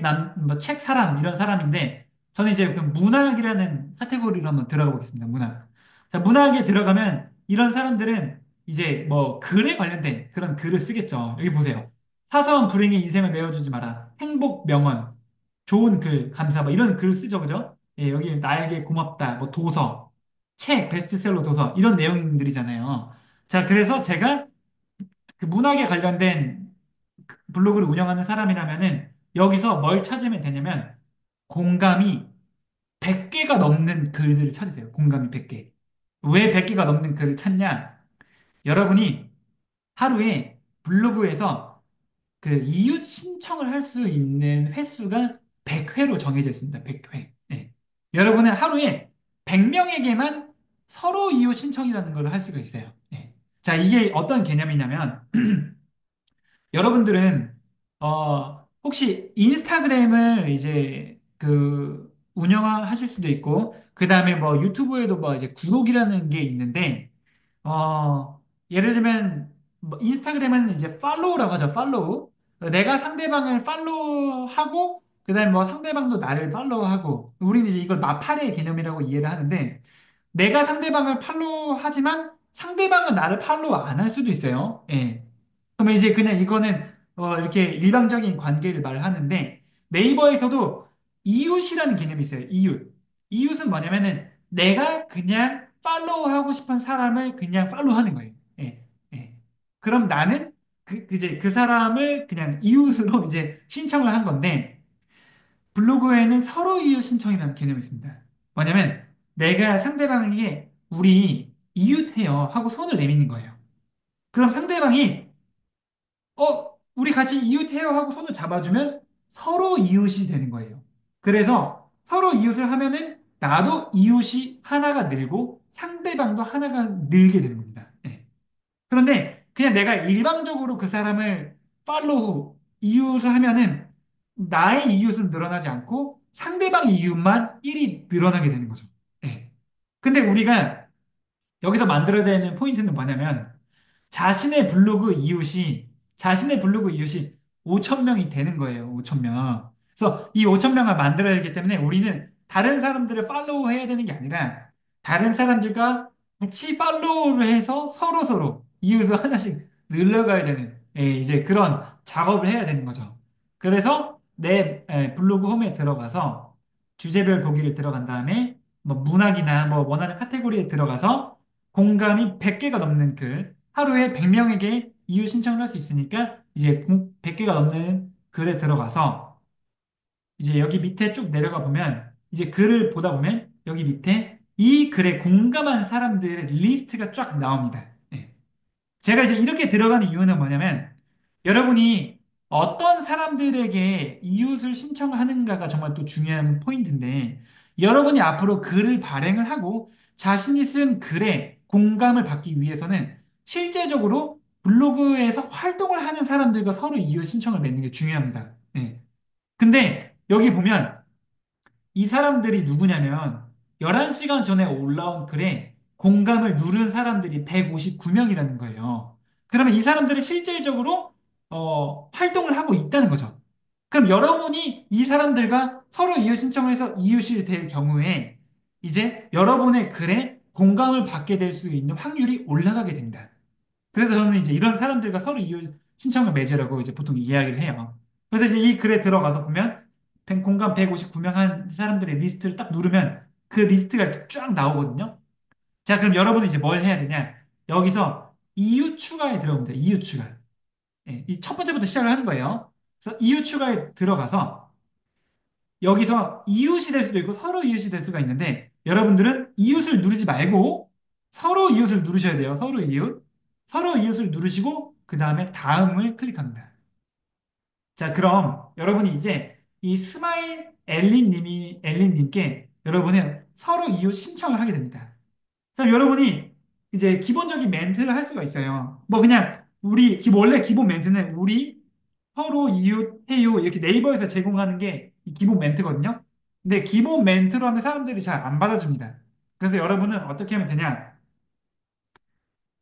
사람 이런 사람인데 저는 이제 그 문학이라는 카테고리로 한번 들어가 보겠습니다. 문학. 자, 문학에 들어가면 이런 사람들은 이제 뭐 글에 관련된 그런 글을 쓰겠죠. 여기 보세요. 사소한 불행의 인생을 내어주지 마라. 행복 명언, 좋은 글, 감사, 뭐 이런 글 쓰죠, 그죠? 예, 여기 나에게 고맙다, 뭐 도서, 책, 베스트셀러 도서 이런 내용들이잖아요. 자, 그래서 제가 그 문학에 관련된 블로그를 운영하는 사람이라면은 여기서 뭘 찾으면 되냐면 공감이 100개가 넘는 글들을 찾으세요. 공감이 100개. 왜 100개가 넘는 글을 찾냐? 여러분이 하루에 블로그에서 그 이웃 신청을 할 수 있는 횟수가 100회로 정해져 있습니다. 100회. 네. 여러분은 하루에 100명에게만 서로 이웃 신청이라는 걸 할 수가 있어요. 네. 자, 이게 어떤 개념이냐면 여러분들은 혹시 인스타그램을 이제 그 운영하실 수도 있고, 그 다음에 뭐 유튜브에도 뭐 이제 구독이라는 게 있는데, 예를 들면 뭐 인스타그램은 이제 팔로우라고 하죠. 팔로우. 내가 상대방을 팔로우하고, 그 다음에 뭐 상대방도 나를 팔로우하고, 우리는 이제 이걸 마팔의 개념이라고 이해를 하는데, 내가 상대방을 팔로우하지만 상대방은 나를 팔로우 안 할 수도 있어요. 예. 그러면 이제 그냥 이거는 이렇게 일방적인 관계를 말하는데 네이버에서도 이웃이라는 개념이 있어요. 이웃. 이웃은 뭐냐면은 내가 그냥 팔로우하고 싶은 사람을 그냥 팔로우하는 거예요. 예. 예. 그럼 나는 이제 그 사람을 그냥 이웃으로 이제 신청을 한 건데 블로그에는 서로 이웃 신청이라는 개념이 있습니다. 뭐냐면 내가 상대방에게 우리 이웃해요 하고 손을 내미는 거예요. 그럼 상대방이 우리 같이 이웃해요 하고 손을 잡아주면 서로 이웃이 되는 거예요. 그래서 서로 이웃을 하면은 나도 이웃이 하나가 늘고 상대방도 하나가 늘게 되는 겁니다. 예. 그런데 그냥 내가 일방적으로 그 사람을 팔로우, 이웃을 하면은 나의 이웃은 늘어나지 않고 상대방 이웃만 1이 늘어나게 되는 거죠. 예. 근데 우리가 여기서 만들어야 되는 포인트는 뭐냐면 자신의 블로그 이웃이 5천 명이 되는 거예요. 5천 명. 그래서 이 5천 명을 만들어야 되기 때문에 우리는 다른 사람들을 팔로우 해야 되는 게 아니라 다른 사람들과 같이 팔로우를 해서 서로 이웃을 하나씩 늘려가야 되는 이제 그런 작업을 해야 되는 거죠. 그래서 내 블로그 홈에 들어가서 주제별 보기를 들어간 다음에 뭐 문학이나 뭐 원하는 카테고리에 들어가서 공감이 100개가 넘는 글, 하루에 100명에게 이유 신청을 할 수 있으니까 이제 100개가 넘는 글에 들어가서 이제 여기 밑에 쭉 내려가 보면 이제 글을 보다 보면 여기 밑에 이 글에 공감한 사람들의 리스트가 쫙 나옵니다. 예. 제가 이제 이렇게 들어가는 이유는 뭐냐면 여러분이 어떤 사람들에게 이웃을 신청하는가가 정말 또 중요한 포인트인데 여러분이 앞으로 글을 발행을 하고 자신이 쓴 글에 공감을 받기 위해서는 실제적으로 블로그에서 활동을 하는 사람들과 서로 이웃 신청을 맺는 게 중요합니다. 네. 근데 여기 보면 이 사람들이 누구냐면 11시간 전에 올라온 글에 공감을 누른 사람들이 159명이라는 거예요. 그러면 이 사람들은 실질적으로 활동을 하고 있다는 거죠. 그럼 여러분이 이 사람들과 서로 이웃 신청을 해서 이웃이 될 경우에 이제 여러분의 글에 공감을 받게 될 수 있는 확률이 올라가게 됩니다. 그래서 저는 이제 이런 사람들과 서로 이웃 신청을 맺으라고 이제 보통 이야기를 해요. 그래서 이제 이 글에 들어가서 보면 공감 159명 한 사람들의 리스트를 딱 누르면 그 리스트가 쫙 나오거든요. 자, 그럼 여러분은 이제 뭘 해야 되냐? 여기서 이웃 추가에 들어갑니다. 이웃 추가. 예, 이 첫 번째부터 시작을 하는 거예요. 그래서 이웃 추가에 들어가서 여기서 이웃이 될 수도 있고 서로 이웃이 될 수가 있는데 여러분들은 이웃을 누르지 말고 서로 이웃을 누르셔야 돼요. 서로 이웃. 서로 이웃을 누르시고 그 다음에 다음을 클릭합니다. 자, 그럼 여러분이 이제 이 스마일 엘린님께 여러분은 서로 이웃 신청을 하게 됩니다. 그럼 여러분이 이제 기본적인 멘트를 할 수가 있어요. 뭐 그냥 원래 기본 멘트는 우리 서로 이웃해요 이렇게 네이버에서 제공하는 게 이 기본 멘트거든요. 근데 기본 멘트로 하면 사람들이 잘 안 받아줍니다. 그래서 여러분은 어떻게 하면 되냐?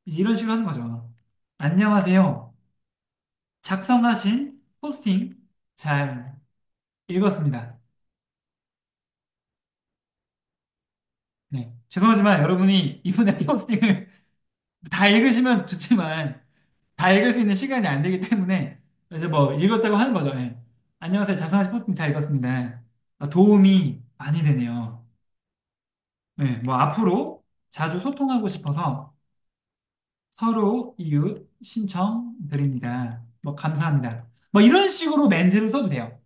이제 이런 식으로 하는 거죠. 안녕하세요. 작성하신 포스팅 잘 읽었습니다. 네. 죄송하지만 여러분이 이분의 포스팅을 다 읽으시면 좋지만 다 읽을 수 있는 시간이 안 되기 때문에 이제 뭐 읽었다고 하는 거죠. 예. 안녕하세요. 자상하신 포스팅 잘 읽었습니다. 도움이 많이 되네요. 네, 뭐 앞으로 자주 소통하고 싶어서 서로 이웃 신청드립니다. 뭐 감사합니다. 뭐 이런 식으로 멘트를 써도 돼요.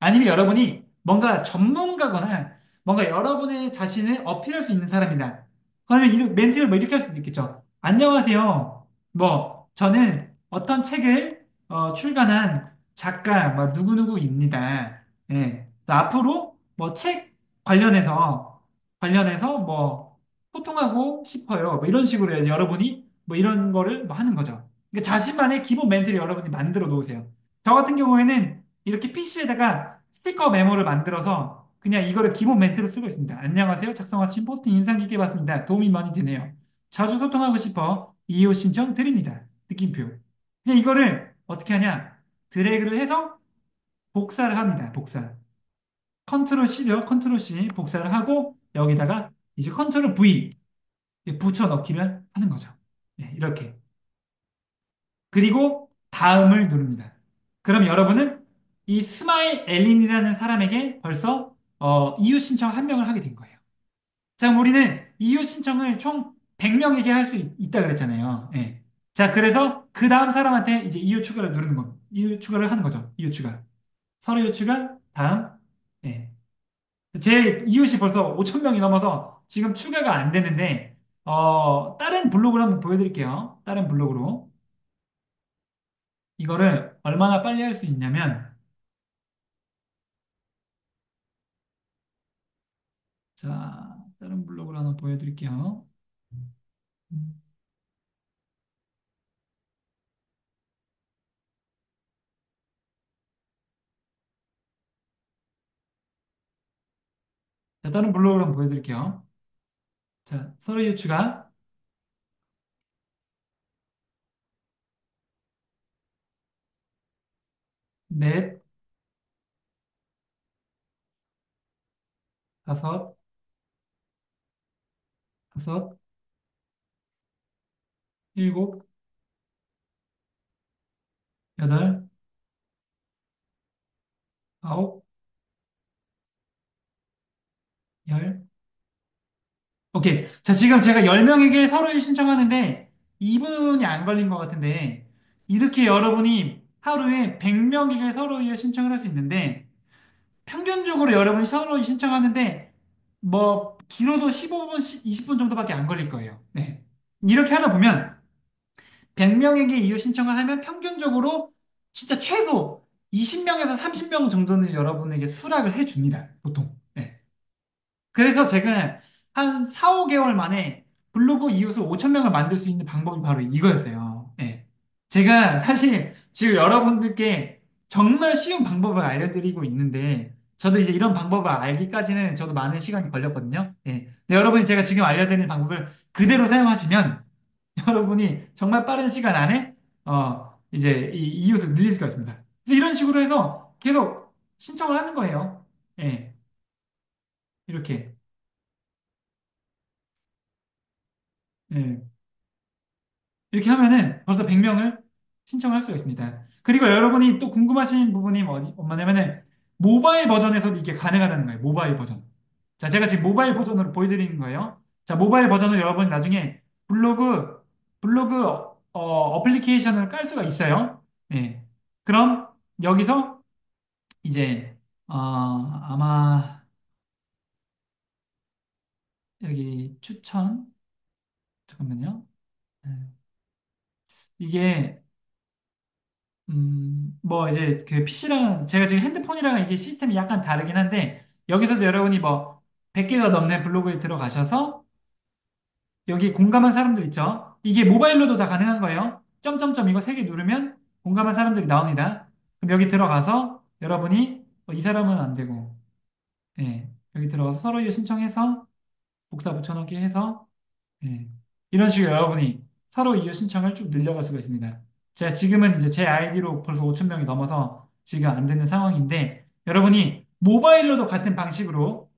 아니면 여러분이 뭔가 전문가거나 뭔가 여러분의 자신을 어필할 수 있는 사람이다. 그러면 이 멘트를 뭐 이렇게 할 수도 있겠죠. 안녕하세요. 뭐 저는 어떤 책을 출간한 작가 뭐 누구누구입니다. 예. 앞으로 뭐 책 관련해서 뭐 소통하고 싶어요. 뭐 이런 식으로 해야지 여러분이 뭐 이런 거를 뭐 하는 거죠. 그러니까 자신만의 기본 멘트를 여러분이 만들어 놓으세요. 저 같은 경우에는 이렇게 PC에다가 스티커 메모를 만들어서 그냥 이거를 기본 멘트로 쓰고 있습니다. 안녕하세요. 작성하신 포스팅 인상 깊게 봤습니다. 도움이 많이 되네요. 자주 소통하고 싶어 이호 신청 드립니다. 느낌표. 그냥 이거를 어떻게 하냐? 드래그를 해서 복사를 합니다. 복사. 컨트롤 C죠. 컨트롤 C 복사를 하고 여기다가 이제 컨트롤 V 붙여 넣기를 하는 거죠. 예, 이렇게. 그리고 다음을 누릅니다. 그럼 여러분은 이 스마일 엘린이라는 사람에게 벌써 이웃 신청 한 명을 하게 된 거예요. 자, 우리는 이웃 신청을 총 100명에게 할 수 있다 그랬잖아요. 예. 자, 그래서 그 다음 사람한테 이제 이웃 추가를 누르는 겁니다. 이웃 추가를 하는 거죠. 이웃 추가. 서로 이웃 추가, 다음. 예. 제 이웃이 벌써 5천 명이 넘어서 지금 추가가 안 되는데, 다른 블로그를 한번 보여드릴게요. 다른 블로그로. 이거를 얼마나 빨리 할 수 있냐면, 자, 다른 블로그를 하나 보여드릴게요. 자, 다른 블로그를 한번 보여드릴게요. 자, 서로 유추가 넷, 다섯, 다섯, 일곱, 여덟, 아홉, 열. 오케이. 자, 지금 제가 10명에게 서로 신청하는데 2분이 안 걸린 것 같은데 이렇게 여러분이 하루에 100명에게 서로 신청을 할 수 있는데 평균적으로 여러분이 서로 신청하는데 뭐 길어도 15분, 20분 정도밖에 안 걸릴 거예요. 네. 이렇게 하다 보면 100명에게 이유 신청을 하면 평균적으로 진짜 최소 20명에서 30명 정도는 여러분에게 수락을 해줍니다. 보통. 네. 그래서 제가 한 4, 5개월 만에 블로그 이웃을 5천 명을 만들 수 있는 방법이 바로 이거였어요. 예. 제가 사실 지금 여러분들께 정말 쉬운 방법을 알려드리고 있는데 저도 이제 이런 방법을 알기까지는 저도 많은 시간이 걸렸거든요. 예. 근데 여러분이 제가 지금 알려드리는 방법을 그대로 사용하시면 여러분이 정말 빠른 시간 안에 이제 이 이웃을 늘릴 수가 있습니다. 그래서 이런 식으로 해서 계속 신청을 하는 거예요. 예. 이렇게. 예. 이렇게 하면은 벌써 100명을 신청할 수가 있습니다. 그리고 여러분이 또 궁금하신 부분이 뭐냐면은 모바일 버전에서도 이게 가능하다는 거예요. 모바일 버전. 자, 제가 지금 모바일 버전으로 보여드리는 거예요. 자, 모바일 버전을 여러분이 나중에 블로그 어플리케이션을 깔 수가 있어요. 예. 그럼 여기서 이제 아마 여기 추천 잠깐만요. 예. 이게 뭐 이제 그 PC랑 제가 지금 핸드폰이랑 이게 시스템이 약간 다르긴 한데 여기서도 여러분이 뭐 100개가 넘는 블로그에 들어가셔서 여기 공감한 사람들 있죠? 이게 모바일로도 다 가능한 거예요. 점점점 이거 3개 누르면 공감한 사람들이 나옵니다. 그럼 여기 들어가서 여러분이 이 사람은 안 되고 예, 여기 들어가서 서로 이어 신청해서 복사 붙여넣기 해서 예. 이런 식으로 여러분이 서로 이유 신청을 쭉 늘려갈 수가 있습니다. 제가 지금은 이제 제 아이디로 벌써 5천 명이 넘어서 지금 안 되는 상황인데 여러분이 모바일로도 같은 방식으로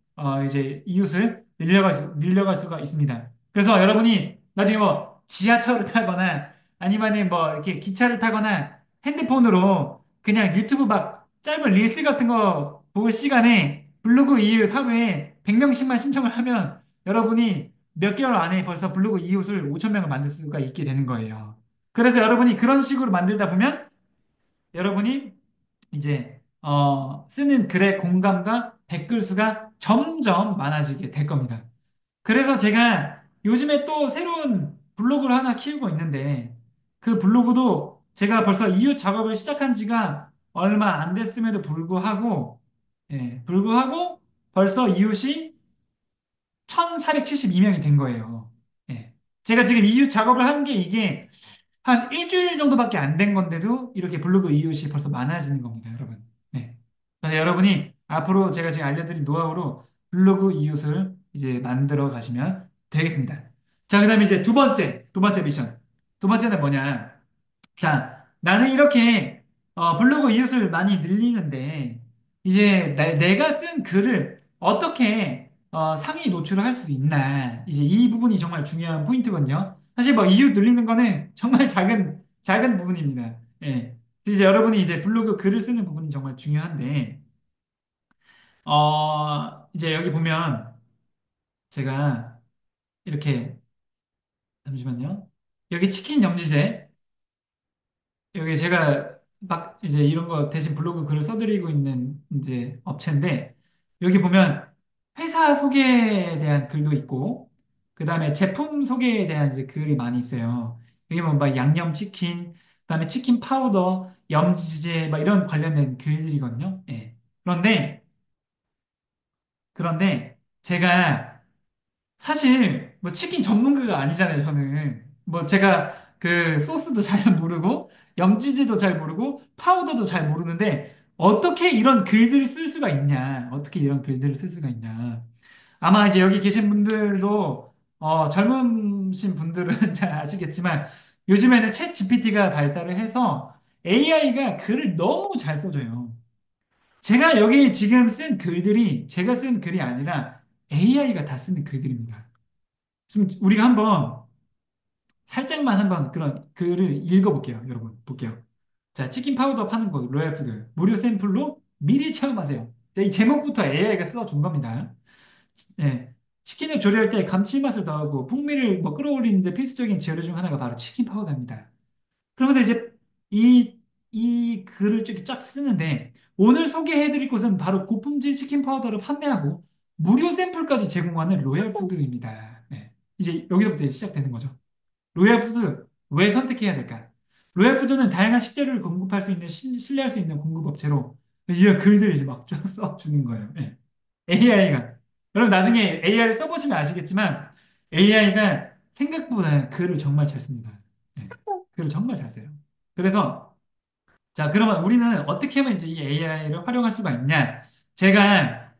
이제 이웃을 늘려갈 수가 있습니다. 그래서 여러분이 나중에 뭐 지하철을 타거나 아니면은 뭐 이렇게 기차를 타거나 핸드폰으로 그냥 유튜브 막 짧은 릴스 같은 거 볼 시간에 블로그 이웃 하루에 100명씩만 신청을 하면 여러분이 몇 개월 안에 벌써 블로그 이웃을 5천 명을 만들 수가 있게 되는 거예요. 그래서 여러분이 그런 식으로 만들다 보면 여러분이 이제 쓰는 글의 공감과 댓글 수가 점점 많아지게 될 겁니다. 그래서 제가 요즘에 또 새로운 블로그를 하나 키우고 있는데 그 블로그도 제가 벌써 이웃 작업을 시작한 지가 얼마 안 됐음에도 불구하고 불구하고 벌써 이웃이 1,472명이 된 거예요. 예. 제가 지금 이웃 작업을 한 게 이게 한 일주일 정도밖에 안 된 건데도 이렇게 블로그 이웃이 벌써 많아지는 겁니다, 여러분. 그래서 여러분이 앞으로 제가 지금 알려드린 노하우로 블로그 이웃을 이제 만들어 가시면 되겠습니다. 자, 그다음에 이제 두 번째 미션. 두 번째는 뭐냐? 자, 나는 이렇게 블로그 이웃을 많이 늘리는데 이제 내가 쓴 글을 어떻게 상위 노출을 할 수 있나? 이제 이 부분이 정말 중요한 포인트거든요. 사실 뭐 이웃 늘리는 거는 정말 작은 부분입니다. 예. 이제 여러분이 이제 블로그 글을 쓰는 부분이 정말 중요한데 이제 여기 보면 제가 이렇게 잠시만요. 여기 치킨 염지제 여기 제가 막 이제 이런 거 대신 블로그 글을 써드리고 있는 이제 업체인데 여기 보면 회사 소개에 대한 글도 있고 그 다음에 제품 소개에 대한 이제 글이 많이 있어요. 여기 보면 막 양념치킨, 그 다음에 치킨 파우더, 염지제 막 이런 관련된 글들이거든요. 예. 그런데 제가 사실 뭐 치킨 전문가가 아니잖아요, 저는. 뭐 제가 그 소스도 잘 모르고 염지제도 잘 모르고 파우더도 잘 모르는데 어떻게 이런 글들을 쓸 수가 있냐? 어떻게 이런 글들을 쓸 수가 있냐? 아마 이제 여기 계신 분들도 젊으신 분들은 잘 아시겠지만 요즘에는 챗 GPT가 발달을 해서 AI가 글을 너무 잘 써줘요. 제가 여기 지금 쓴 글들이 제가 쓴 글이 아니라 AI가 다 쓰는 글들입니다. 지금 우리가 한번 살짝만 한번 그런 글을 읽어볼게요. 여러분, 볼게요. 자, 치킨 파우더 파는 곳, 로얄푸드. 무료 샘플로 미리 체험하세요. 자, 이 제목부터 AI가 써준 겁니다. 예. 치킨을 조리할 때 감칠맛을 더하고 풍미를 뭐 끌어올리는데 필수적인 재료 중 하나가 바로 치킨 파우더입니다. 그러면서 이제 이 글을 쫙 쓰는데 오늘 소개해드릴 곳은 바로 고품질 치킨 파우더를 판매하고 무료 샘플까지 제공하는 로얄푸드입니다. 네. 이제 여기서부터 이제 시작되는 거죠. 로얄푸드 왜 선택해야 될까? 로얄푸드는 다양한 식재료를 공급할 수 있는 신뢰할 수 있는 공급업체로 이런 글들을 이제 막 쫙 써주는 거예요. AI가 여러분 나중에 AI를 써보시면 아시겠지만 AI가 생각보다 글을 정말 잘 씁니다. 예, 글을 정말 잘 써요. 그래서 자 그러면 우리는 어떻게 하면 이제 이 AI를 활용할 수가 있냐? 제가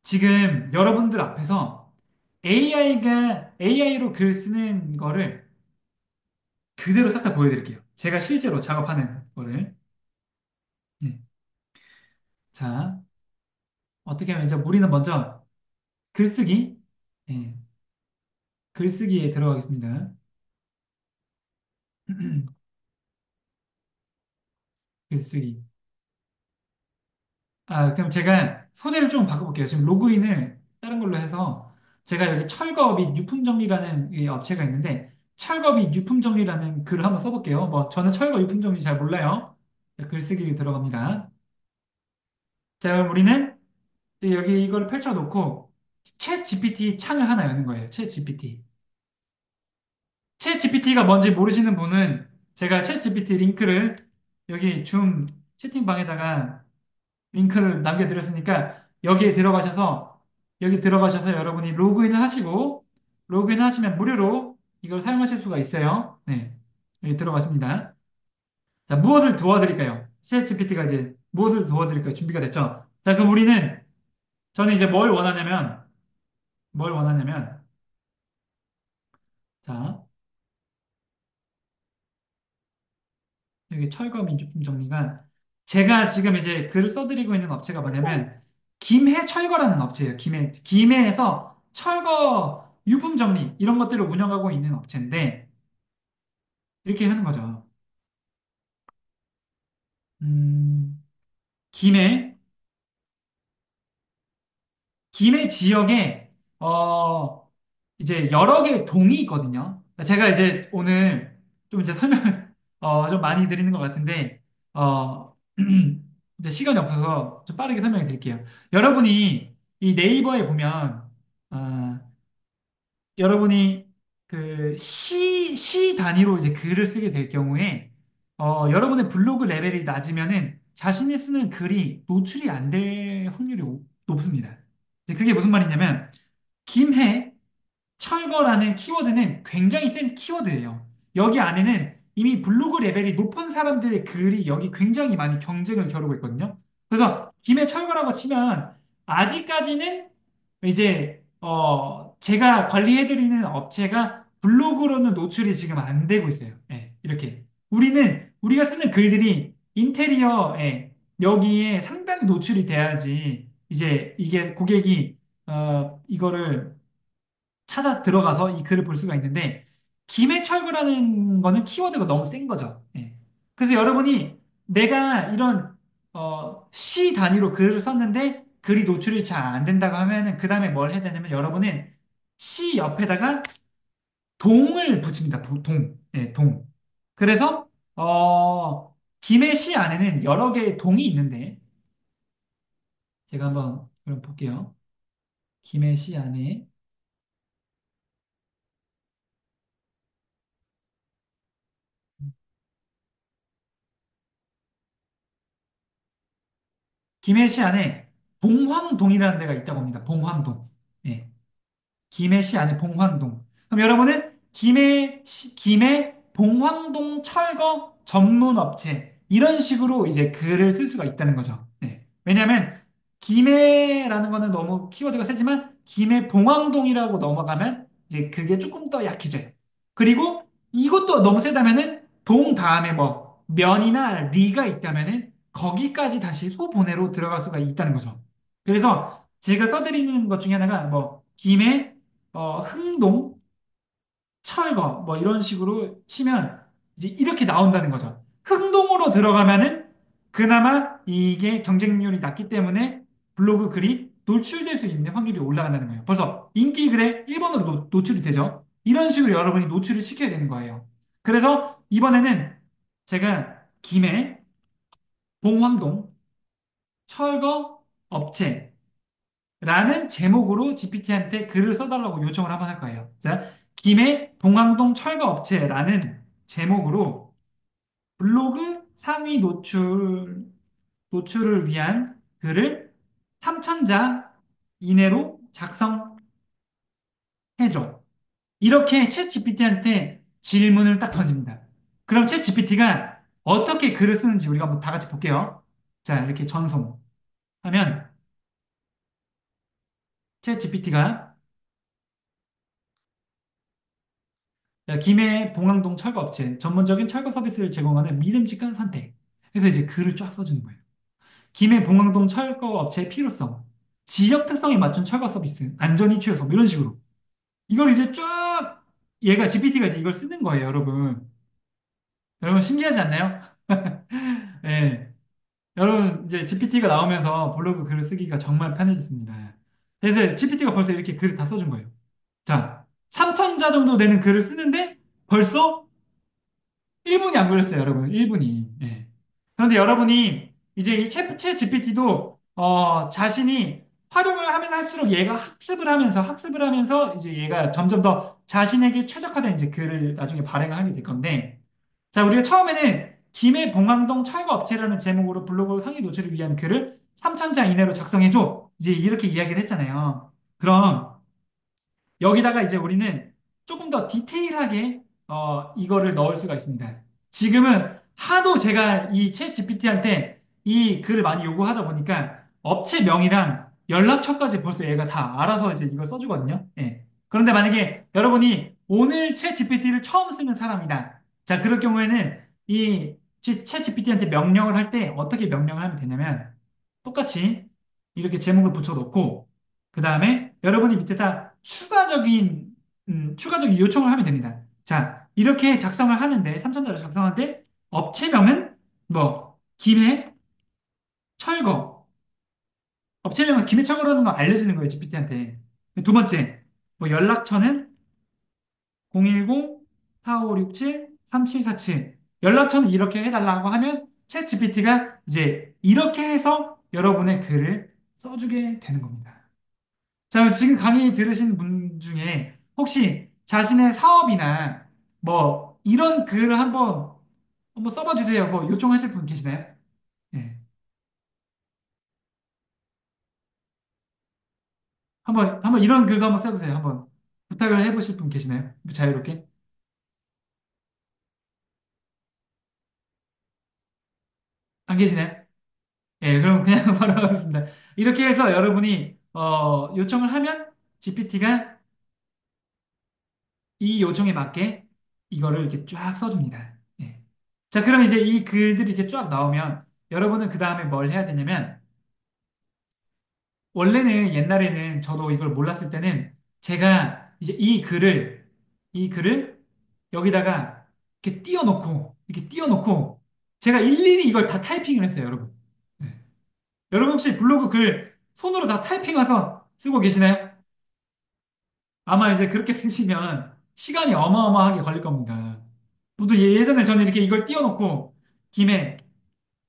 지금 여러분들 앞에서 AI로 글 쓰는 거를 그대로 싹 다 보여드릴게요. 제가 실제로 작업하는 거를. 네. 자, 어떻게 하면 이제 우리는 먼저 글쓰기, 예, 글쓰기에 들어가겠습니다. 글쓰기. 아, 그럼 제가 소재를 좀 바꿔볼게요. 지금 로그인을 다른 걸로 해서 제가 여기 철거 및 유품 정리라는 이 업체가 있는데 철거 및 유품 정리라는 글을 한번 써볼게요. 뭐 저는 철거 유품 정리 잘 몰라요. 자, 글쓰기 들어갑니다. 자, 그럼 우리는 이제 여기 이걸 펼쳐놓고 챗 GPT 창을 하나 여는 거예요. 챗 GPT. 챗 GPT가 뭔지 모르시는 분은 제가 챗 GPT 링크를 여기 줌 채팅방에다가 링크를 남겨드렸으니까 여기 들어가셔서 여러분이 로그인을 하시고 로그인 하시면 무료로 이걸 사용하실 수가 있어요. 네. 여기 들어가십니다. 자, 무엇을 도와드릴까요? 챗 GPT가 이제 무엇을 도와드릴까요? 준비가 됐죠? 자, 그럼 저는 이제 뭘 원하냐면, 자, 여기 철거 민주품 정리가 제가 지금 이제 글을 써드리고 있는 업체가 뭐냐면 김해철거라는 업체예요. 김해에서 철거 유품 정리 이런 것들을 운영하고 있는 업체인데 이렇게 하는 거죠. 음, 김해 김해 지역에 이제 여러 개의 동이 있거든요. 제가 이제 오늘 좀 이제 설명을 좀 많이 드리는 것 같은데 이제 시간이 없어서 좀 빠르게 설명해 드릴게요. 여러분이 이 네이버에 보면 어, 여러분이 그 시 단위로 이제 글을 쓰게 될 경우에 여러분의 블로그 레벨이 낮으면은 자신이 쓰는 글이 노출이 안 될 확률이 높습니다. 이제 그게 무슨 말이냐면 김해 철거라는 키워드는 굉장히 센 키워드예요. 여기 안에는 이미 블로그 레벨이 높은 사람들의 글이 여기 굉장히 많이 경쟁을 겨루고 있거든요. 그래서 김해 철거라고 치면 아직까지는 이제 제가 관리해드리는 업체가 블로그로는 노출이 지금 안 되고 있어요. 예, 이렇게 우리가 쓰는 글들이 인테리어에 여기에 상당히 노출이 돼야지 이제 이게 고객이 이거를 찾아 들어가서 이 글을 볼 수가 있는데 김해철구라는 거는 키워드가 너무 센 거죠. 예. 그래서 여러분이 내가 이런 시 단위로 글을 썼는데 글이 노출이 잘 안 된다고 하면은 그 다음에 뭘 해야 되냐면 여러분은 시 옆에다가 동을 붙입니다. 동. 예, 동. 그래서 김해 시 안에는 여러 개의 동이 있는데 제가 한번 그럼 볼게요. 김해 시 안에 김해시 안에 봉황동이라는 데가 있다고 합니다. 봉황동. 예. 김해시 안에 봉황동. 그럼 여러분은 김해 봉황동 철거 전문 업체 이런 식으로 이제 글을 쓸 수가 있다는 거죠. 네. 왜냐하면 김해라는 거는 너무 키워드가 세지만 김해 봉황동이라고 넘어가면 이제 그게 조금 더 약해져요. 그리고 이것도 너무 세다면은 동 다음에 뭐 면이나 리가 있다면은 거기까지 다시 소분해로 들어갈 수가 있다는 거죠. 그래서 제가 써드리는 것 중에 하나가 뭐 김해 흥동, 철거 뭐 이런 식으로 치면 이제 이렇게 나온다는 거죠. 흥동으로 들어가면은 그나마 이게 경쟁률이 낮기 때문에 블로그 글이 노출될 수 있는 확률이 올라간다는 거예요. 벌써 인기 글에 1번으로 노출이 되죠. 이런 식으로 여러분이 노출을 시켜야 되는 거예요. 그래서 이번에는 제가 김해, 봉황동, 철거 업체 라는 제목으로 GPT한테 글을 써달라고 요청을 한번 할 거예요. 자, 김해 봉황동 철거업체라는 제목으로 블로그 상위 노출을 위한 글을 3,000자 이내로 작성해줘. 이렇게 챗 GPT한테 질문을 딱 던집니다. 그럼 챗 GPT가 어떻게 글을 쓰는지 우리가 한번 다 같이 볼게요. 자, 이렇게 전송하면 챗 GPT가 김해 봉황동 철거업체 전문적인 철거 서비스를 제공하는 믿음직한 선택. 그래서 이제 글을 쫙 써주는 거예요. 김해 봉황동 철거업체의 필요성, 지역 특성에 맞춘 철거 서비스, 안전이 최우선 뭐 이런 식으로 이걸 이제 쫙 얘가 GPT가 이제 이걸 쓰는 거예요, 여러분. 여러분 신기하지 않나요? 예. 여러분 이제 GPT가 나오면서 블로그 글을 쓰기가 정말 편해졌습니다. 그래서 GPT가 벌써 이렇게 글을 다 써준 거예요. 자, 3,000자 정도 되는 글을 쓰는데 벌써 1분이 안 걸렸어요, 여러분. 1분이. 예. 그런데 여러분이 이제 이 챗 GPT도 자신이 활용을 하면 할수록 얘가 학습을 하면서 이제 얘가 점점 더 자신에게 최적화된 이제 글을 나중에 발행을 하게 될 건데 자, 우리가 처음에는 김해 봉황동 철거업체라는 제목으로 블로그 상위 노출을 위한 글을 3,000자 이내로 작성해줘. 이제 이렇게 이야기를 했잖아요. 그럼 여기다가 이제 우리는 조금 더 디테일하게 이거를 넣을 수가 있습니다. 지금은 하도 제가 이 챗 GPT한테 이 글을 많이 요구하다 보니까 업체명이랑 연락처까지 벌써 얘가 다 알아서 이제 이걸 써주거든요. 예. 그런데 만약에 여러분이 오늘 챗 GPT를 처음 쓰는 사람이다. 자, 그럴 경우에는 이 챗 GPT한테 명령을 할 때 어떻게 명령을 하면 되냐면 똑같이 이렇게 제목을 붙여놓고 그 다음에 여러분이 밑에다 추가적인 요청을 하면 됩니다. 자, 이렇게 작성을 하는데, 3천자로 작성하는데, 업체명은 뭐, 김해 철거. 업체명은 김해 철거라는 거 알려주는 거예요, GPT한테. 두 번째, 뭐 연락처는 010-4567-3747. 연락처는 이렇게 해달라고 하면 챗 GPT가 이제 이렇게 해서 여러분의 글을 써주게 되는 겁니다. 자, 지금 강의 들으신 분 중에 혹시 자신의 사업이나 뭐 이런 글을 한번 써봐 주세요. 뭐 요청하실 분 계시나요? 네. 한번 이런 글도 한번 써보세요. 한번 부탁을 해보실 분 계시나요? 자유롭게? 안 계시나요? 예, 그럼 그냥 바로 하겠습니다. 이렇게 해서 여러분이 요청을 하면 GPT가 이 요청에 맞게 이거를 이렇게 쫙 써줍니다. 예. 자, 그럼 이제 이 글들이 이렇게 쫙 나오면 여러분은 그 다음에 뭘 해야 되냐면 원래는 옛날에는 저도 이걸 몰랐을 때는 제가 이제 이 글을 여기다가 이렇게 띄워놓고 제가 일일이 이걸 다 타이핑을 했어요, 여러분. 네. 여러분 혹시 블로그 글 손으로 다 타이핑해서 쓰고 계시나요? 아마 이제 그렇게 쓰시면 시간이 어마어마하게 걸릴 겁니다. 모두 예전에 저는 이렇게 이걸 띄워놓고 김해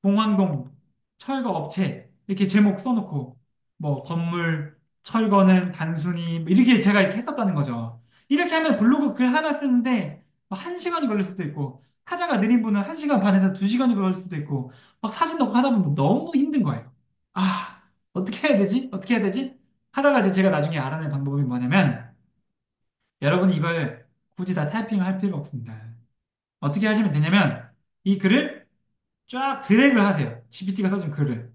봉황동 철거 업체 이렇게 제목 써놓고 뭐 건물 철거는 단순히 뭐 이렇게 제가 이렇게 했었다는 거죠. 이렇게 하면 블로그 글 하나 쓰는데 뭐 1시간이 걸릴 수도 있고 타자가 느린 분은 1시간 반에서 2시간이 걸릴 수도 있고 막 사진 넣고 하다 보면 너무 힘든 거예요. 아, 어떻게 해야 되지? 어떻게 해야 되지? 하다가 이제 제가 나중에 알아낸 방법이 뭐냐면 여러분이 이걸 굳이 다 타이핑을 할 필요가 없습니다. 어떻게 하시면 되냐면 이 글을 쫙 드래그를 하세요. GPT가 써준 글을.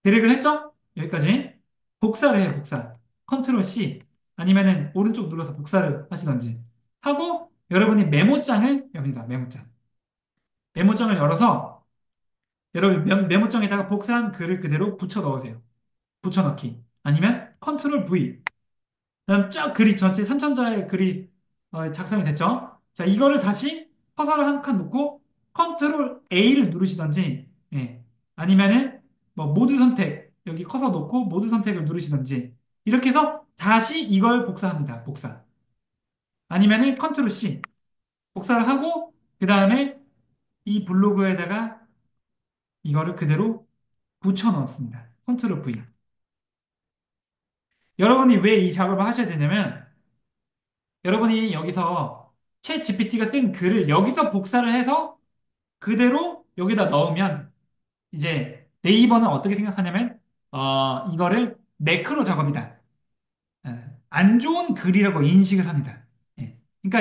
드래그를 했죠? 여기까지. 복사를 해요, 복사. 컨트롤 C. 아니면은 오른쪽 눌러서 복사를 하시던지. 하고 여러분이 메모장을 엽니다. 메모장. 메모장을 열어서 여러분 메모장에다가 복사한 글을 그대로 붙여 넣으세요. 붙여 넣기. 아니면 컨트롤 V. 그다음 쫙 글이 전체 3천자의 글이 작성이 됐죠? 자, 이거를 다시 커서를 한 칸 놓고 컨트롤 A를 누르시던지, 예. 아니면은 뭐 모두 선택 여기 커서 놓고 모두 선택을 누르시던지 이렇게 해서 다시 이걸 복사합니다. 복사. 아니면은 컨트롤 C 복사를 하고 그 다음에 이 블로그에다가 이거를 그대로 붙여 넣습니다. 컨트롤 V. 여러분이 왜 이 작업을 하셔야 되냐면 여러분이 여기서 챗 GPT가 쓴 글을 여기서 복사를 해서 그대로 여기다 넣으면 이제 네이버는 어떻게 생각하냐면 이거를 매크로 작업이다. 안 좋은 글이라고 인식을 합니다. 예. 그러니까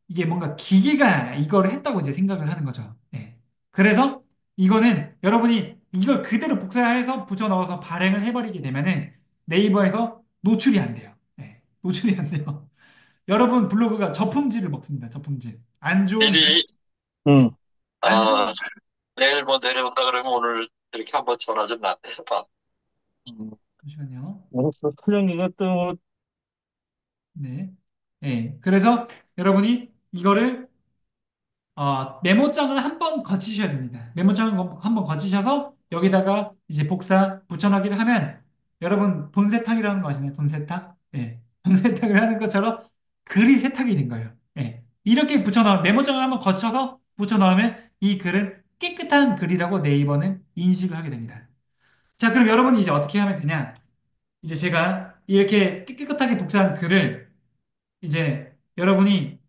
이게 뭔가 기계가 이걸 했다고 이제 생각을 하는 거죠. 예. 그래서 이거는 여러분이 이걸 그대로 복사해서 붙여 넣어서 발행을 해버리게 되면은 네이버에서 노출이 안 돼요. 예. 노출이 안 돼요. 여러분 블로그가 저품질을 먹습니다. 저품질. 안 좋은 글, 미리, 예. 응, 안 아, 좋은, 내일 뭐 내려온다 그러면 오늘 이렇게 한번 전화 좀 나한테 해봐. 음, 잠시만요. 알았어. 설령 이것도, 네. 예. 그래서 여러분이 이거를 메모장을 한번 거치셔야 됩니다. 메모장을 한번 거치셔서 여기다가 이제 복사 붙여넣기를 하면 여러분 돈 세탁이라는 거 아시나요? 돈 세탁? 예. 돈 세탁을 하는 것처럼 글이 세탁이 된 거예요. 예. 이렇게 붙여넣으면 메모장을 한번 거쳐서 붙여넣으면 이 글은 깨끗한 글이라고 네이버는 인식을 하게 됩니다. 자, 그럼 여러분이 이제 어떻게 하면 되냐? 이제 제가 이렇게 깨끗하게 복사한 글을 이제 여러분이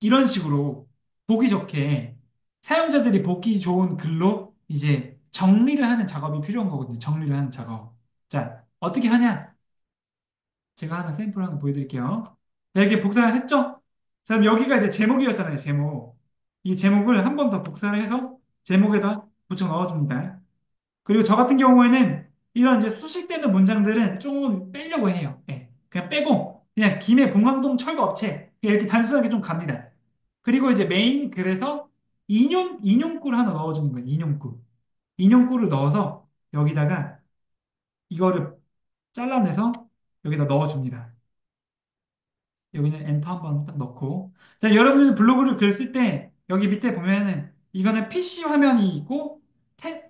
이런 식으로 보기 좋게 사용자들이 보기 좋은 글로 이제 정리를 하는 작업이 필요한 거거든요. 정리를 하는 작업. 자, 어떻게 하냐? 제가 하나 샘플 하나 보여드릴게요. 자, 이렇게 복사를 했죠? 자, 그럼 여기가 이제 제목이었잖아요. 제목. 이 제목을 한 번 더 복사를 해서 제목에다 붙여 넣어줍니다. 그리고 저 같은 경우에는 이런 이제 수식되는 문장들은 좀 빼려고 해요. 예. 그냥 빼고 그냥 김해 봉황동 철거업체 이렇게 단순하게 좀 갑니다. 그리고 이제 메인 글에서 인용구를 하나 넣어주는 거예요. 인용구. 인용구를 넣어서 여기다가 이거를 잘라내서 여기다 넣어줍니다. 여기는 엔터 한번 딱 넣고. 자, 여러분들 블로그를 글 쓸 때 여기 밑에 보면은 이거는 PC 화면이 있고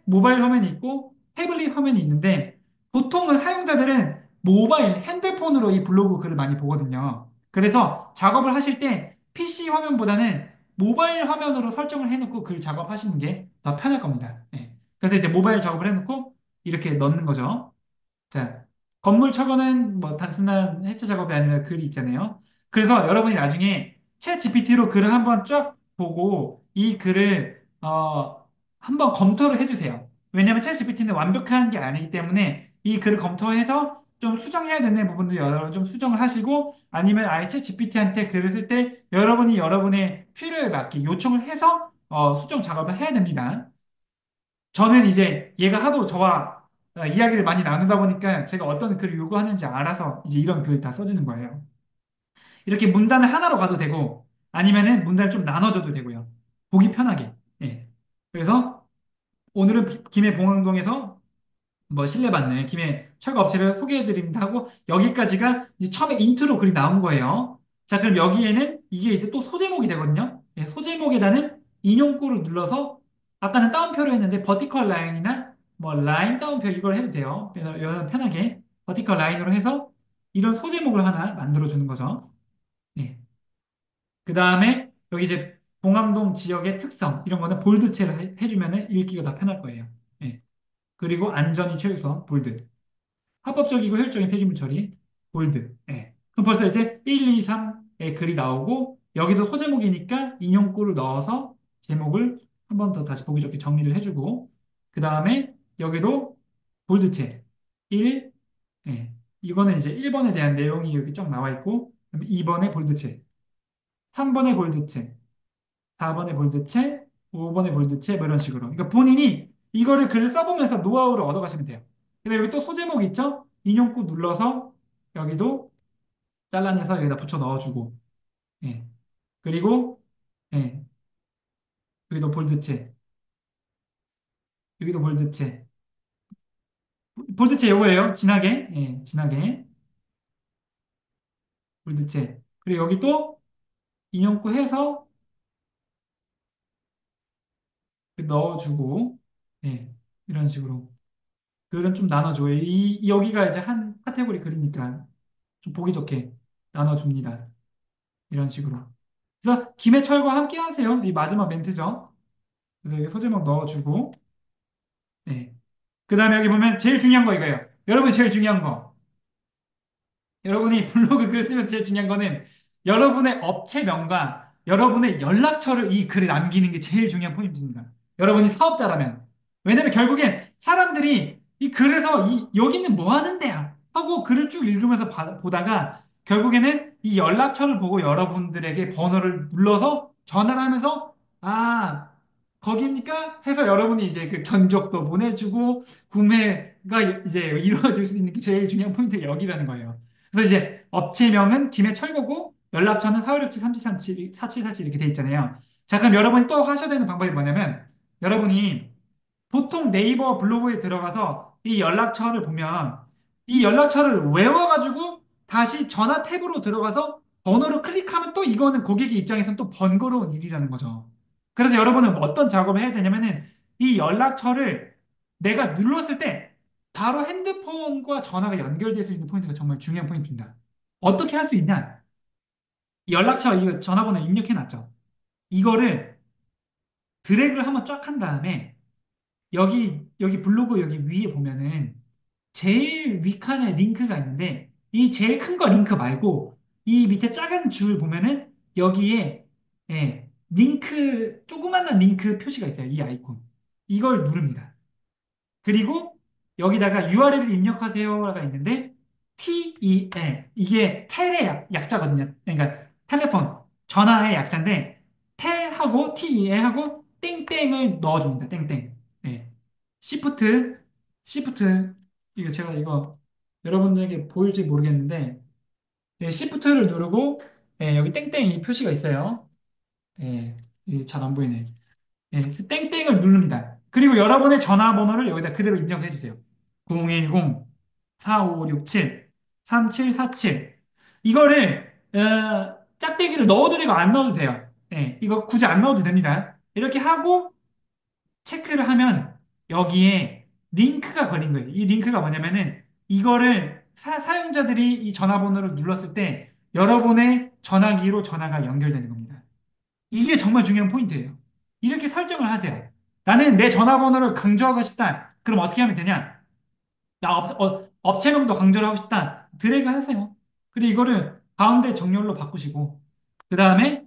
모바일 화면이 있고 태블릿 화면이 있는데 보통은 사용자들은 모바일 핸드폰으로 이 블로그 글을 많이 보거든요. 그래서 작업을 하실 때 PC 화면보다는 모바일 화면으로 설정을 해놓고 글 작업하시는 게 더 편할 겁니다. 예. 그래서 이제 모바일 작업을 해놓고 이렇게 넣는 거죠. 자, 건물 철거는 뭐 단순한 해체 작업이 아니라 글이 있잖아요. 그래서 여러분이 나중에 챗 GPT로 글을 한번 쫙 보고 이 글을 한번 검토를 해주세요. 왜냐하면 챗 GPT는 완벽한 게 아니기 때문에 이 글을 검토해서 좀 수정해야 되는 부분도 여러 좀 수정을 하시고 아니면 아예 챗 GPT한테 글을 쓸 때 여러분이 여러분의 필요에 맞게 요청을 해서 수정 작업을 해야 됩니다. 저는 이제 얘가 하도 저와 이야기를 많이 나누다 보니까 제가 어떤 글을 요구하는지 알아서 이제 이런 글을 다 써주는 거예요. 이렇게 문단을 하나로 가도 되고 아니면은 문단을 좀 나눠줘도 되고요. 보기 편하게. 예. 그래서 오늘은 김해 봉황동에서 뭐 실내받는 김해 철거업체를 소개해드립니다 하고 여기까지가 이제 처음에 인트로 글이 나온 거예요. 자, 그럼 여기에는 이게 이제 또 소제목이 되거든요. 예, 소제목에다는 인용구를 눌러서 아까는 따옴표로 했는데 버티컬 라인이나 뭐 라인 따옴표 이걸 해도 돼요. 그래서 여러분 편하게 버티컬 라인으로 해서 이런 소제목을 하나 만들어 주는 거죠. 예. 그 다음에 여기 이제 봉황동 지역의 특성 이런 거는 볼드체를 해주면은 읽기가 더 편할 거예요. 예. 그리고 안전이 최우선 볼드. 합법적이고 효율적인 폐기물 처리, 볼드. 예. 그럼 벌써 이제 1, 2, 3의 글이 나오고 여기도 소제목이니까 인용구를 넣어서 제목을 한 번 더 다시 보기 좋게 정리를 해주고 그 다음에 여기도 볼드체 1, 예. 이거는 이제 1번에 대한 내용이 여기 쫙 나와 있고 2번에 볼드체, 3번에 볼드체, 4번에 볼드체, 5번에 볼드체 뭐 이런 식으로. 그러니까 본인이 이거를 글을 써보면서 노하우를 얻어가시면 돼요. 근데 여기 또 소제목 있죠? 인용구 눌러서 여기도 잘라내서 여기다 붙여 넣어주고, 예. 그리고 예. 여기도 볼드체, 여기도 볼드체, 볼드체 요거예요. 진하게, 예. 진하게 볼드체. 그리고 여기 또 인용구 해서 넣어주고, 예. 이런 식으로 글은 좀 나눠줘요. 여기가 이제 한 카테고리 글이니까 좀 보기 좋게 나눠줍니다. 이런 식으로. 그래서 김해철과 함께 하세요. 이 마지막 멘트죠. 그래서 여기 소제목 넣어주고, 네. 그 다음에 여기 보면 제일 중요한 거 이거예요. 여러분 제일 중요한 거. 여러분이 블로그 글 쓰면서 제일 중요한 거는 여러분의 업체명과 여러분의 연락처를 이 글에 남기는 게 제일 중요한 포인트입니다. 여러분이 사업자라면. 왜냐면 결국엔 사람들이 이 글에서 여기는 뭐 하는 데야? 하고 글을 쭉 읽으면서 보다가 결국에는 이 연락처를 보고 여러분들에게 번호를 눌러서 전화를 하면서 아, 거기입니까? 해서 여러분이 이제 그 견적도 보내주고 구매가 이제 이루어질 수 있는 게 제일 중요한 포인트가 여기라는 거예요. 그래서 이제 업체명은 김해철거고 연락처는 4567 3737 4747 이렇게 돼 있잖아요. 자, 그럼 여러분이 또 하셔야 되는 방법이 뭐냐면 여러분이 보통 네이버 블로그에 들어가서 이 연락처를 보면 이 연락처를 외워가지고 다시 전화 탭으로 들어가서 번호를 클릭하면 또 이거는 고객의 입장에서는 또 번거로운 일이라는 거죠. 그래서 여러분은 어떤 작업을 해야 되냐면은 이 연락처를 내가 눌렀을 때 바로 핸드폰과 전화가 연결될 수 있는 포인트가 정말 중요한 포인트입니다. 어떻게 할 수 있냐? 연락처 이거 전화번호 입력해 놨죠. 이거를 드래그를 한번 쫙 한 다음에 여기 블로그 여기 위에 보면은 제일 윗칸에 링크가 있는데 이 제일 큰 거 링크 말고 이 밑에 작은 줄 보면은 여기에 예, 링크 조그만한 링크 표시가 있어요. 이 아이콘. 이걸 누릅니다. 그리고 여기다가 URL을 입력하세요가 있는데 TEL 이게 텔의 약자거든요. 그러니까 텔레폰 전화의 약자인데 텔하고 TEL하고 땡땡을 넣어줍니다. 땡땡. 네. 시프트 시프트 이거 제가 이거 여러분들에게 보일지 모르겠는데 네, 시프트를 누르고 네, 여기 땡땡 이 표시가 있어요. 네, 잘 안 보이네. 예, 그래서 땡땡을 누릅니다. 그리고 여러분의 전화번호를 여기다 그대로 입력해 주세요. 010-4567-3747. 이거를, 짝대기를 넣어도 되고 안 넣어도 돼요. 예, 이거 굳이 안 넣어도 됩니다. 이렇게 하고 체크를 하면 여기에 링크가 걸린 거예요. 이 링크가 뭐냐면은 이거를 사용자들이 이 전화번호를 눌렀을 때 여러분의 전화기로 전화가 연결되는 겁니다. 이게 정말 중요한 포인트예요. 이렇게 설정을 하세요. 나는 내 전화번호를 강조하고 싶다. 그럼 어떻게 하면 되냐? 나 업체명도 강조를 하고 싶다. 드래그 하세요. 그리고 이거를 가운데 정렬로 바꾸시고, 그 다음에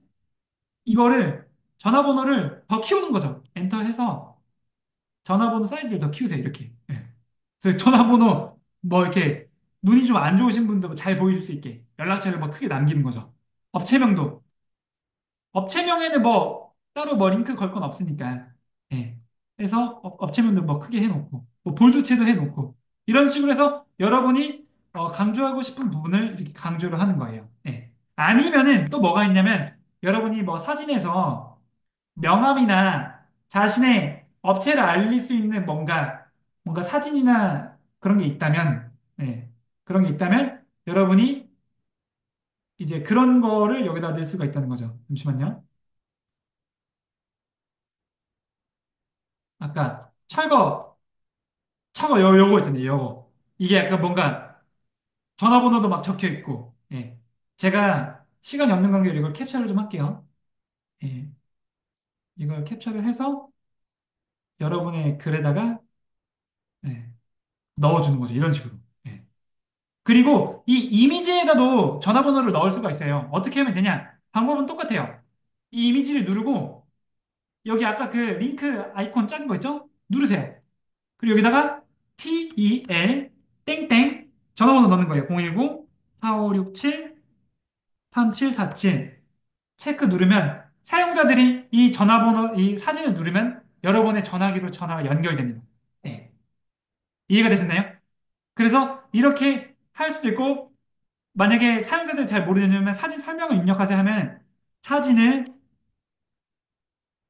이거를 전화번호를 더 키우는 거죠. 엔터 해서 전화번호 사이즈를 더 키우세요. 이렇게. 예. 그래서 전화번호 뭐 이렇게 눈이 좀 안 좋으신 분도 잘 보일 수 있게 연락처를 뭐 크게 남기는 거죠. 업체명도 업체명에는 뭐 따로 뭐 링크 걸 건 없으니까. 예. 그래서 업체명도 뭐 크게 해놓고, 뭐 볼드체도 해놓고, 이런 식으로 해서 여러분이 강조하고 싶은 부분을 이렇게 강조를 하는 거예요. 예. 아니면은 또 뭐가 있냐면, 여러분이 뭐 사진에서 명함이나 자신의 업체를 알릴 수 있는 뭔가 사진이나 그런 게 있다면, 예. 그런 게 있다면, 여러분이 이제 그런 거를 여기다 넣을 수가 있다는 거죠. 잠시만요. 아까 요거 있잖아요, 요거. 이게 약간 뭔가 전화번호도 막 적혀 있고, 예. 제가 시간이 없는 관계로 이걸 캡처를 좀 할게요. 예. 이걸 캡처를 해서 여러분의 글에다가 예, 넣어주는 거죠. 이런 식으로. 예. 그리고 이 이미지에다도 전화번호를 넣을 수가 있어요. 어떻게 하면 되냐? 방법은 똑같아요. 이 이미지를 누르고 여기 아까 그 링크 아이콘 작은 거 있죠? 누르세요. 그리고 여기다가 TEL 땡땡 전화번호 넣는 거예요. 010-4567-3747 체크 누르면 사용자들이 이 전화번호, 이 사진을 누르면 여러분의 전화기로 전화가 연결됩니다. 네. 이해가 되셨나요? 그래서 이렇게 할 수도 있고 만약에 사용자들이 잘 모르려면 사진 설명을 입력하세요 하면 사진을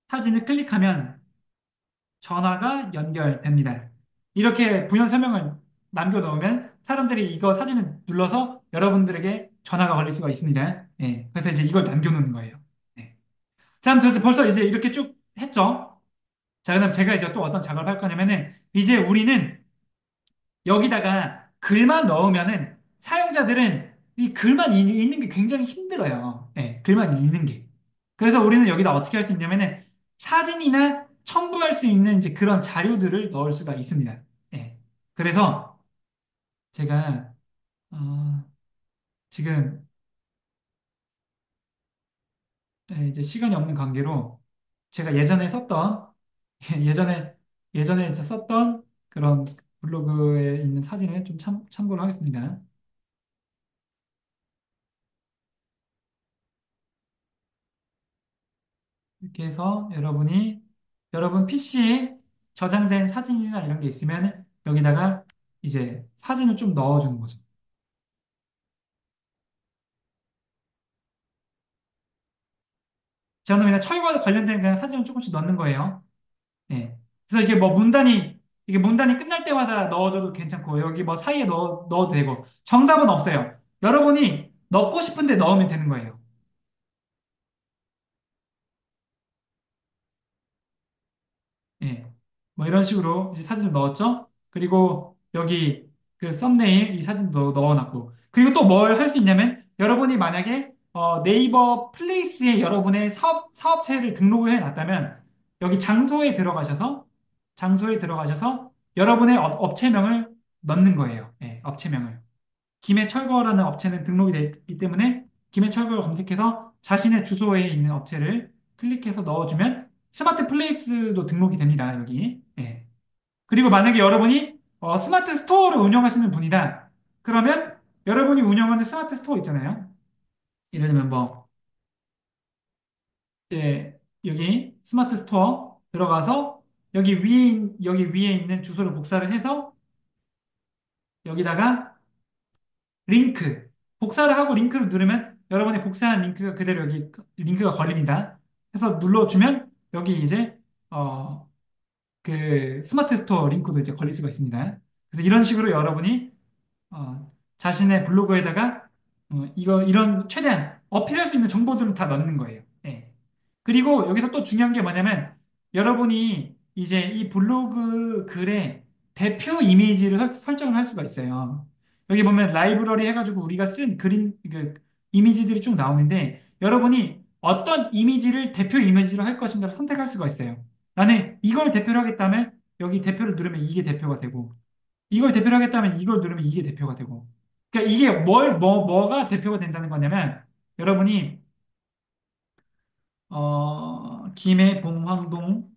사진을 클릭하면 전화가 연결됩니다. 이렇게 부연 설명을 남겨놓으면 사람들이 이거 사진을 눌러서 여러분들에게 전화가 걸릴 수가 있습니다. 예, 그래서 이제 이걸 남겨놓는 거예요. 예. 자, 아무튼 이제 벌써 이제 이렇게 쭉 했죠. 자, 그다음 제가 이제 또 어떤 작업을 할 거냐면은 이제 우리는 여기다가 글만 넣으면은 사용자들은 이 글만 읽는 게 굉장히 힘들어요. 예, 글만 읽는 게. 그래서 우리는 여기다 어떻게 할 수 있냐면은 사진이나 첨부할 수 있는 이제 그런 자료들을 넣을 수가 있습니다. 예. 그래서 제가 지금 이제 시간이 없는 관계로 제가 예전에 썼던 예전에 이제 썼던 그런 블로그에 있는 사진을 좀 참고를 하겠습니다. 이렇게 해서 여러분 PC에 저장된 사진이나 이런 게 있으면 여기다가 이제 사진을 좀 넣어주는 거죠. 저는 그냥 철거와 관련된 그냥 사진을 조금씩 넣는 거예요. 예. 그래서 이게 문단이 끝날 때마다 넣어줘도 괜찮고 여기 뭐 사이에 넣어도 되고 정답은 없어요. 여러분이 넣고 싶은데 넣으면 되는 거예요. 예. 뭐 이런 식으로 이제 사진을 넣었죠. 그리고 여기 그 썸네일 이 사진도 넣어놨고. 그리고 또 뭘 할 수 있냐면 여러분이 만약에 네이버 플레이스에 여러분의 사업체를 등록을 해놨다면 여기 장소에 들어가셔서 여러분의 업체명을 넣는 거예요. 예, 업체명을. 김해철거라는 업체는 등록이 되어 있기 때문에 김해철거를 검색해서 자신의 주소에 있는 업체를 클릭해서 넣어주면 스마트 플레이스도 등록이 됩니다. 여기. 예. 그리고 만약에 여러분이 스마트 스토어를 운영하시는 분이다. 그러면 여러분이 운영하는 스마트 스토어 있잖아요. 예를 들면 뭐 예, 여기 스마트 스토어 들어가서 여기 위에 있는 주소를 복사를 해서 여기다가 링크 복사를 하고 링크를 누르면 여러분의 복사한 링크가 그대로 여기 링크가 걸립니다. 해서 눌러주면 여기 이제 어, 그 스마트 스토어 링크도 이제 걸릴 수가 있습니다. 그래서 이런 식으로 여러분이 자신의 블로그에다가 이런 최대한 어필할 수 있는 정보들은 다 넣는 거예요. 예. 그리고 여기서 또 중요한 게 뭐냐면 여러분이 이제 이 블로그 글에 대표 이미지를 설정을 할 수가 있어요. 여기 보면 라이브러리 해가지고 우리가 쓴 이미지들이 쭉 나오는데 여러분이 어떤 이미지를 대표 이미지로 할 것인가를 선택할 수가 있어요. 나는 이걸 대표로 하겠다면 여기 대표를 누르면 이게 대표가 되고 이걸 대표로 하겠다면 이걸 누르면 이게 대표가 되고 그러니까 이게 뭐가 대표가 된다는 거냐면 여러분이 김해 봉황동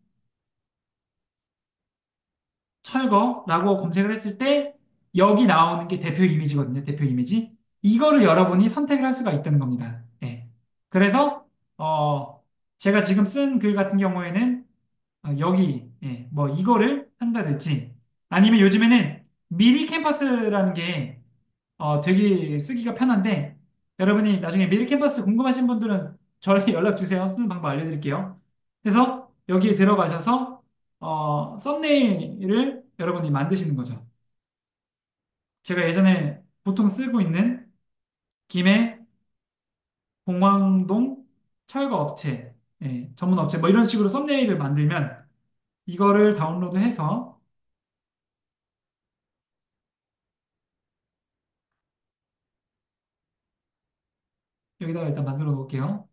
철거라고 검색을 했을 때 여기 나오는 게 대표 이미지거든요. 대표 이미지. 이거를 여러분이 선택을 할 수가 있다는 겁니다. 예. 그래서 어, 제가 지금 쓴 글 같은 경우에는 여기 뭐 이거를 한다든지 아니면 요즘에는 미리 캠퍼스라는 게 되게 쓰기가 편한데 여러분이 나중에 미리 캠퍼스 궁금하신 분들은 저에게 연락 주세요. 쓰는 방법 알려드릴게요. 그래서 여기에 들어가셔서 썸네일을 여러분이 만드시는 거죠. 제가 예전에 보통 쓰고 있는 김해 공황동 철거 업체 전문 업체 뭐 이런 식으로 썸네일을 만들면 이거를 다운로드해서 여기다가 일단 만들어 놓을게요.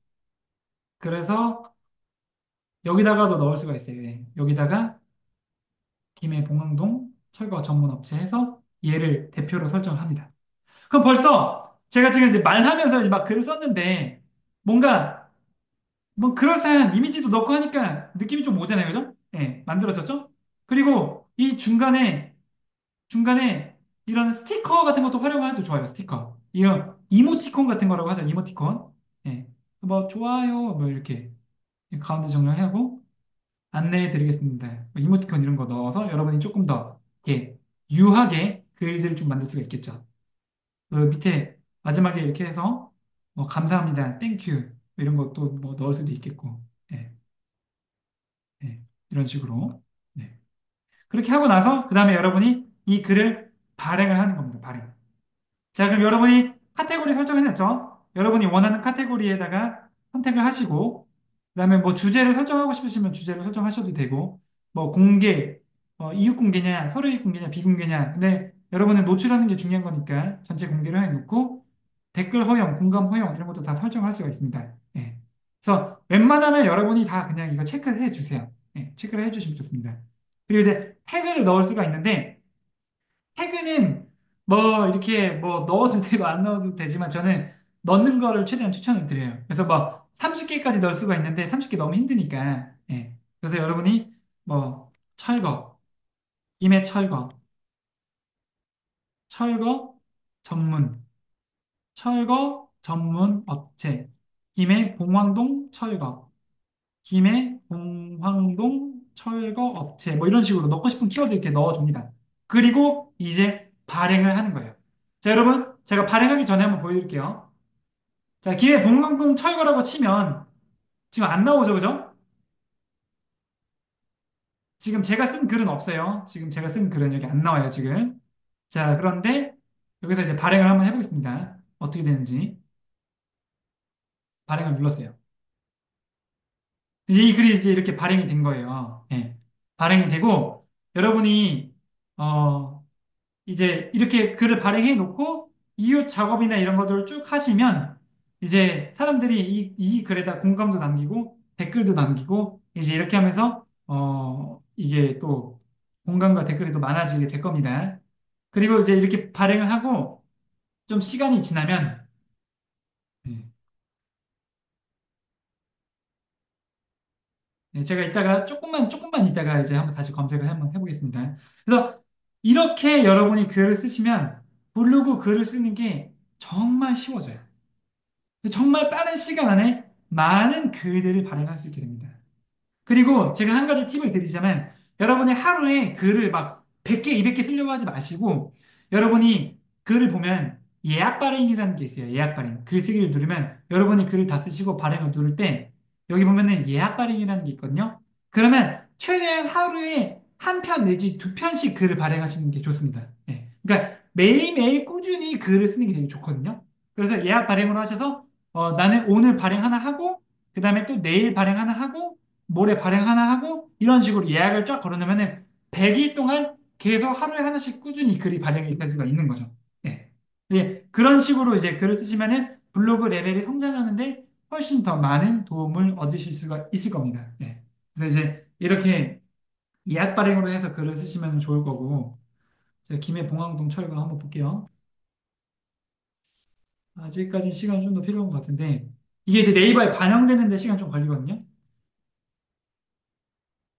그래서 여기다가도 넣을 수가 있어요. 여기다가 김해 봉황동 철거 전문 업체 해서 얘를 대표로 설정을 합니다. 그럼 벌써 제가 지금 이제 말하면서 이제 막 글을 썼는데 뭔가 뭐 그럴싸한 이미지도 넣고 하니까 느낌이 좀 오잖아요. 그죠? 만들어졌죠? 그리고 이 중간에 이런 스티커 같은 것도 활용해도 좋아요. 스티커. 이런 이모티콘 같은 거라고 하죠. 이모티콘. 예. 뭐 좋아요. 뭐 이렇게 가운데 정렬하고 안내해 드리겠습니다. 뭐 이모티콘 이런 거 넣어서 여러분이 조금 더 이렇게 유하게 글들을 좀 만들 수가 있겠죠. 그 밑에 마지막에 이렇게 해서 뭐 감사합니다, 땡큐 이런 것도 뭐 넣을 수도 있겠고, 예, 이런 식으로. 네. 그렇게 하고 나서 그 다음에 여러분이 이 글을 발행을 하는 겁니다. 발행. 자, 그럼 여러분이 카테고리 설정해놨죠? 여러분이 원하는 카테고리에다가 선택을 하시고, 그다음에 뭐 주제를 설정하고 싶으시면 주제를 설정하셔도 되고, 뭐 공개, 이웃 공개냐, 서로 이웃 공개냐, 비공개냐. 근데 여러분은 노출하는 게 중요한 거니까 전체 공개를 해놓고 댓글 허용, 공감 허용 이런 것도 다 설정할 수가 있습니다. 예. 그래서 웬만하면 여러분이 다 그냥 이거 체크를 해 주세요. 체크를 해 주시면 좋습니다. 그리고 이제 태그를 넣을 수가 있는데 태그는 뭐 이렇게 뭐 넣어도 되고 안 넣어도 되지만 저는 넣는 거를 최대한 추천을 드려요. 그래서 뭐 30개까지 넣을 수가 있는데 30개 너무 힘드니까. 그래서 여러분이 뭐 철거, 김해 철거, 철거 전문, 철거 전문 업체, 김해 봉황동 철거, 김해 봉황동 철거 업체 뭐 이런 식으로 넣고 싶은 키워드 이렇게 넣어줍니다. 그리고 이제 발행을 하는 거예요. 자, 여러분, 제가 발행하기 전에 한번 보여드릴게요. 자, 김해 봉황동 철거라고 치면 지금 안 나오죠, 그죠? 지금 제가 쓴 글은 없어요. 지금 제가 쓴 글은 여기 안 나와요, 지금. 자, 그런데 여기서 이제 발행을 한번 해보겠습니다. 어떻게 되는지. 발행을 눌렀어요. 이제 이 글이 이제 이렇게 발행이 된 거예요. 발행이 되고, 여러분이, 어, 이제 이렇게 글을 발행해 놓고 이웃 작업이나 이런 것들을 쭉 하시면 이제 사람들이 이 글에다 공감도 남기고 댓글도 남기고 이제 이렇게 하면서 이게 또 공감과 댓글이 또 많아지게 될 겁니다. 그리고 이제 이렇게 발행을 하고 좀 시간이 지나면 예, 제가 이따가 조금만 이따가 이제 한번 다시 검색을 한번 해보겠습니다. 그래서 이렇게 여러분이 글을 쓰시면 블로그 글을 쓰는 게 정말 쉬워져요. 정말 빠른 시간 안에 많은 글들을 발행할 수 있게 됩니다. 그리고 제가 한 가지 팁을 드리자면 여러분이 하루에 글을 막 100개, 200개 쓰려고 하지 마시고 여러분이 글을 보면 예약 발행이라는 게 있어요. 예약 발행. 글쓰기를 누르면 여러분이 글을 다 쓰시고 발행을 누를 때 여기 보면은 예약 발행이라는 게 있거든요. 그러면 최대한 하루에 한 편 내지 두 편씩 글을 발행하시는 게 좋습니다. 그러니까 매일매일 꾸준히 글을 쓰는 게 되게 좋거든요. 그래서 예약 발행으로 하셔서 나는 오늘 발행 하나 하고 그 다음에 또 내일 발행 하나 하고 모레 발행 하나 하고 이런 식으로 예약을 쫙 걸어놓으면은 100일 동안 계속 하루에 하나씩 꾸준히 글이 발행이 될 수가 있는 거죠. 예. 그런 식으로 이제 글을 쓰시면은 블로그 레벨이 성장하는데 훨씬 더 많은 도움을 얻으실 수가 있을 겁니다. 그래서 이제 이렇게 예약 발행으로 해서 글을 쓰시면 좋을 거고 제가 김해 봉황동 철거 한번 볼게요. 아직까지 시간이 좀 더 필요한 것 같은데 이게 이제 네이버에 반영되는데 시간 좀 걸리거든요.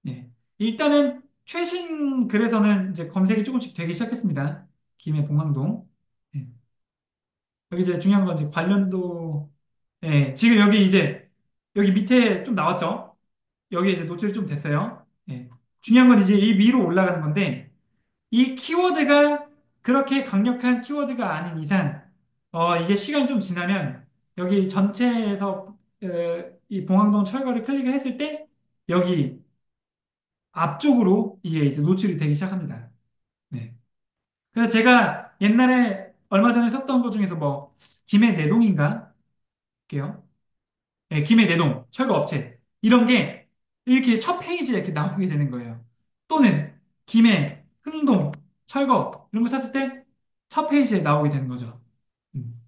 네. 일단은 최신 글에서는 이제 검색이 조금씩 되기 시작했습니다. 김해 봉황동. 네. 여기 이제 중요한 건 이제 관련도, 지금 여기 이제 여기 밑에 좀 나왔죠? 여기 이제 노출이 좀 됐어요. 예. 중요한 건 이제 이 위로 올라가는 건데, 이 키워드가 그렇게 강력한 키워드가 아닌 이상, 이게 시간이 좀 지나면 여기 전체에서 이 봉황동 철거를 클릭을 했을 때 여기 앞쪽으로 이게 이제 노출이 되기 시작합니다. 네. 그래서 제가 옛날에 얼마 전에 썼던 것 중에서 뭐 김해 내동인가? 게요. 네, 김해 내동 철거 업체 이런 게 이렇게 첫 페이지에 이렇게 나오게 되는 거예요. 또는 김해 흥동 철거 이런 거 샀을 때 첫 페이지에 나오게 되는 거죠. 음.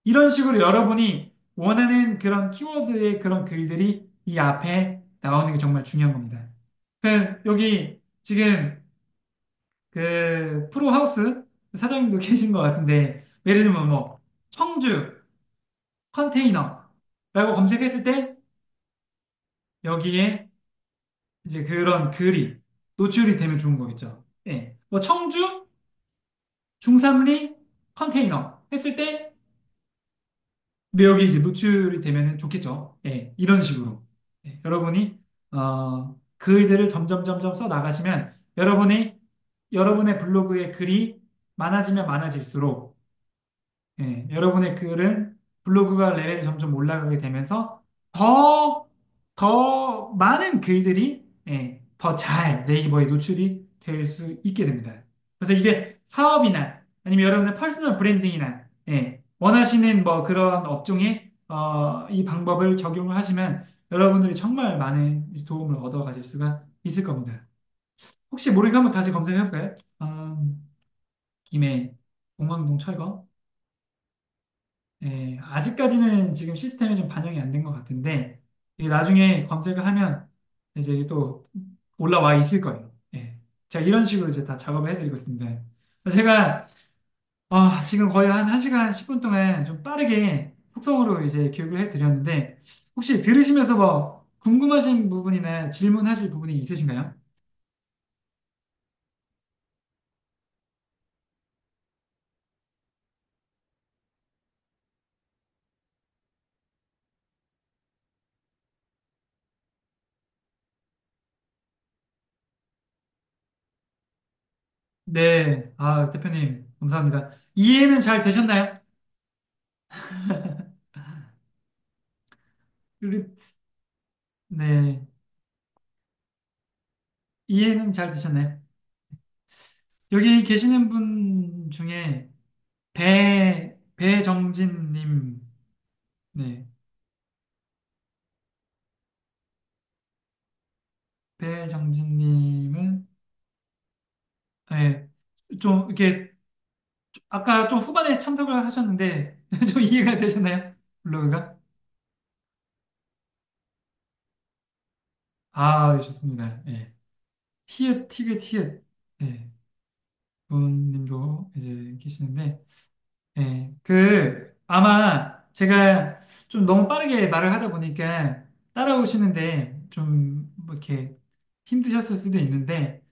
이런 식으로 여러분이 원하는 그런 키워드의 그런 글들이 이 앞에 나오는 게 정말 중요한 겁니다. 그 여기 지금 그 프로하우스 사장님도 계신 것 같은데 예를 들면 뭐 청주 컨테이너라고 검색했을 때 여기에 이제 그런 글이 노출이 되면 좋은 거겠죠. 예. 뭐 청주 중삼리 컨테이너 했을 때 여기 이제 노출이 되면 좋겠죠. 예. 이런 식으로 여러분이 글들을 점점 점점 써 나가시면 여러분의 블로그의 글이 많아지면 많아질수록 여러분의 글은 블로그가 레벨이 점점 올라가게 되면서 더, 더 많은 글들이 더 잘 네이버에 노출이 될 수 있게 됩니다. 그래서 이게 사업이나 아니면 여러분의 퍼스널 브랜딩이나 원하시는 뭐 그런 업종에 이 방법을 적용을 하시면 여러분들이 정말 많은 도움을 얻어 가실 수가 있을 겁니다. 혹시 모르니까 한번 다시 검색해 볼까요? 김해 공항동 철거. 아직까지는 지금 시스템에 좀 반영이 안 된 것 같은데, 이게 나중에 검색을 하면 이제 또 올라와 있을 거예요. 예. 제가 이런 식으로 이제 다 작업을 해드리고 있습니다. 제가, 지금 거의 한 1시간 10분 동안 좀 빠르게 속성으로 이제 교육을 해드렸는데, 혹시 들으시면서 뭐 궁금하신 부분이나 질문하실 부분이 있으신가요? 네. 대표님, 감사합니다. 이해는 잘 되셨나요? 우리- 네. 이해는 잘 되셨나요? 여기 계시는 분 중에 배정진님, 네, 배정진님은, 네, 좀, 이렇게, 아까 좀 후반에 참석을 하셨는데, 좀 이해가 되셨나요? 블로그가? 네, 좋습니다. 네. 티귿, 네, 분님도 이제 계시는데, 아마 제가 좀 너무 빠르게 말을 하다 보니까 따라오시는데 좀뭐 이렇게 힘드셨을 수도 있는데,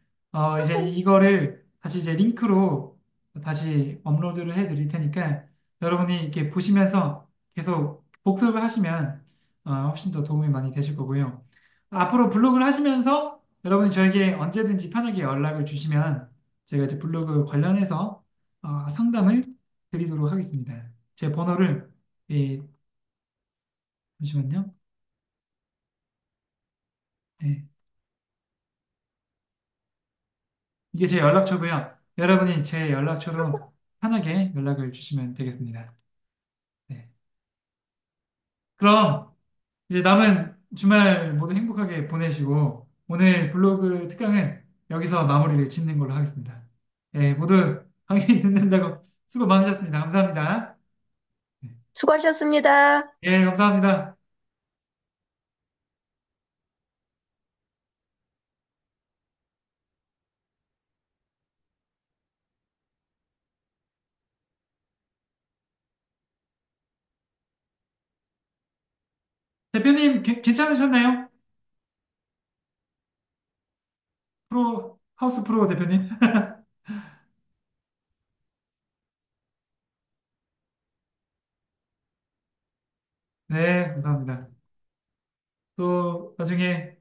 이제 이거를 다시 이제 링크로 다시 업로드를 해 드릴 테니까 여러분이 이렇게 보시면서 계속 복습을 하시면 훨씬 더 도움이 많이 되실 거고요. 앞으로 블로그를 하시면서 여러분이 저에게 언제든지 편하게 연락을 주시면 제가 이제 블로그 관련해서 상담을 드리도록 하겠습니다. 제 번호를 예, 잠시만요. 예, 이게 제 연락처고요. 여러분이 제 연락처로 편하게 연락을 주시면 되겠습니다. 네. 그럼 이제 남은 주말 모두 행복하게 보내시고 오늘 블로그 특강은 여기서 마무리를 짓는 걸로 하겠습니다. 모두 강의 듣는다고 수고 많으셨습니다. 감사합니다. 수고하셨습니다. 감사합니다. 대표님 괜찮으셨나요? 하우스 프로 대표님. 네, 감사합니다. 또 나중에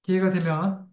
기회가 되면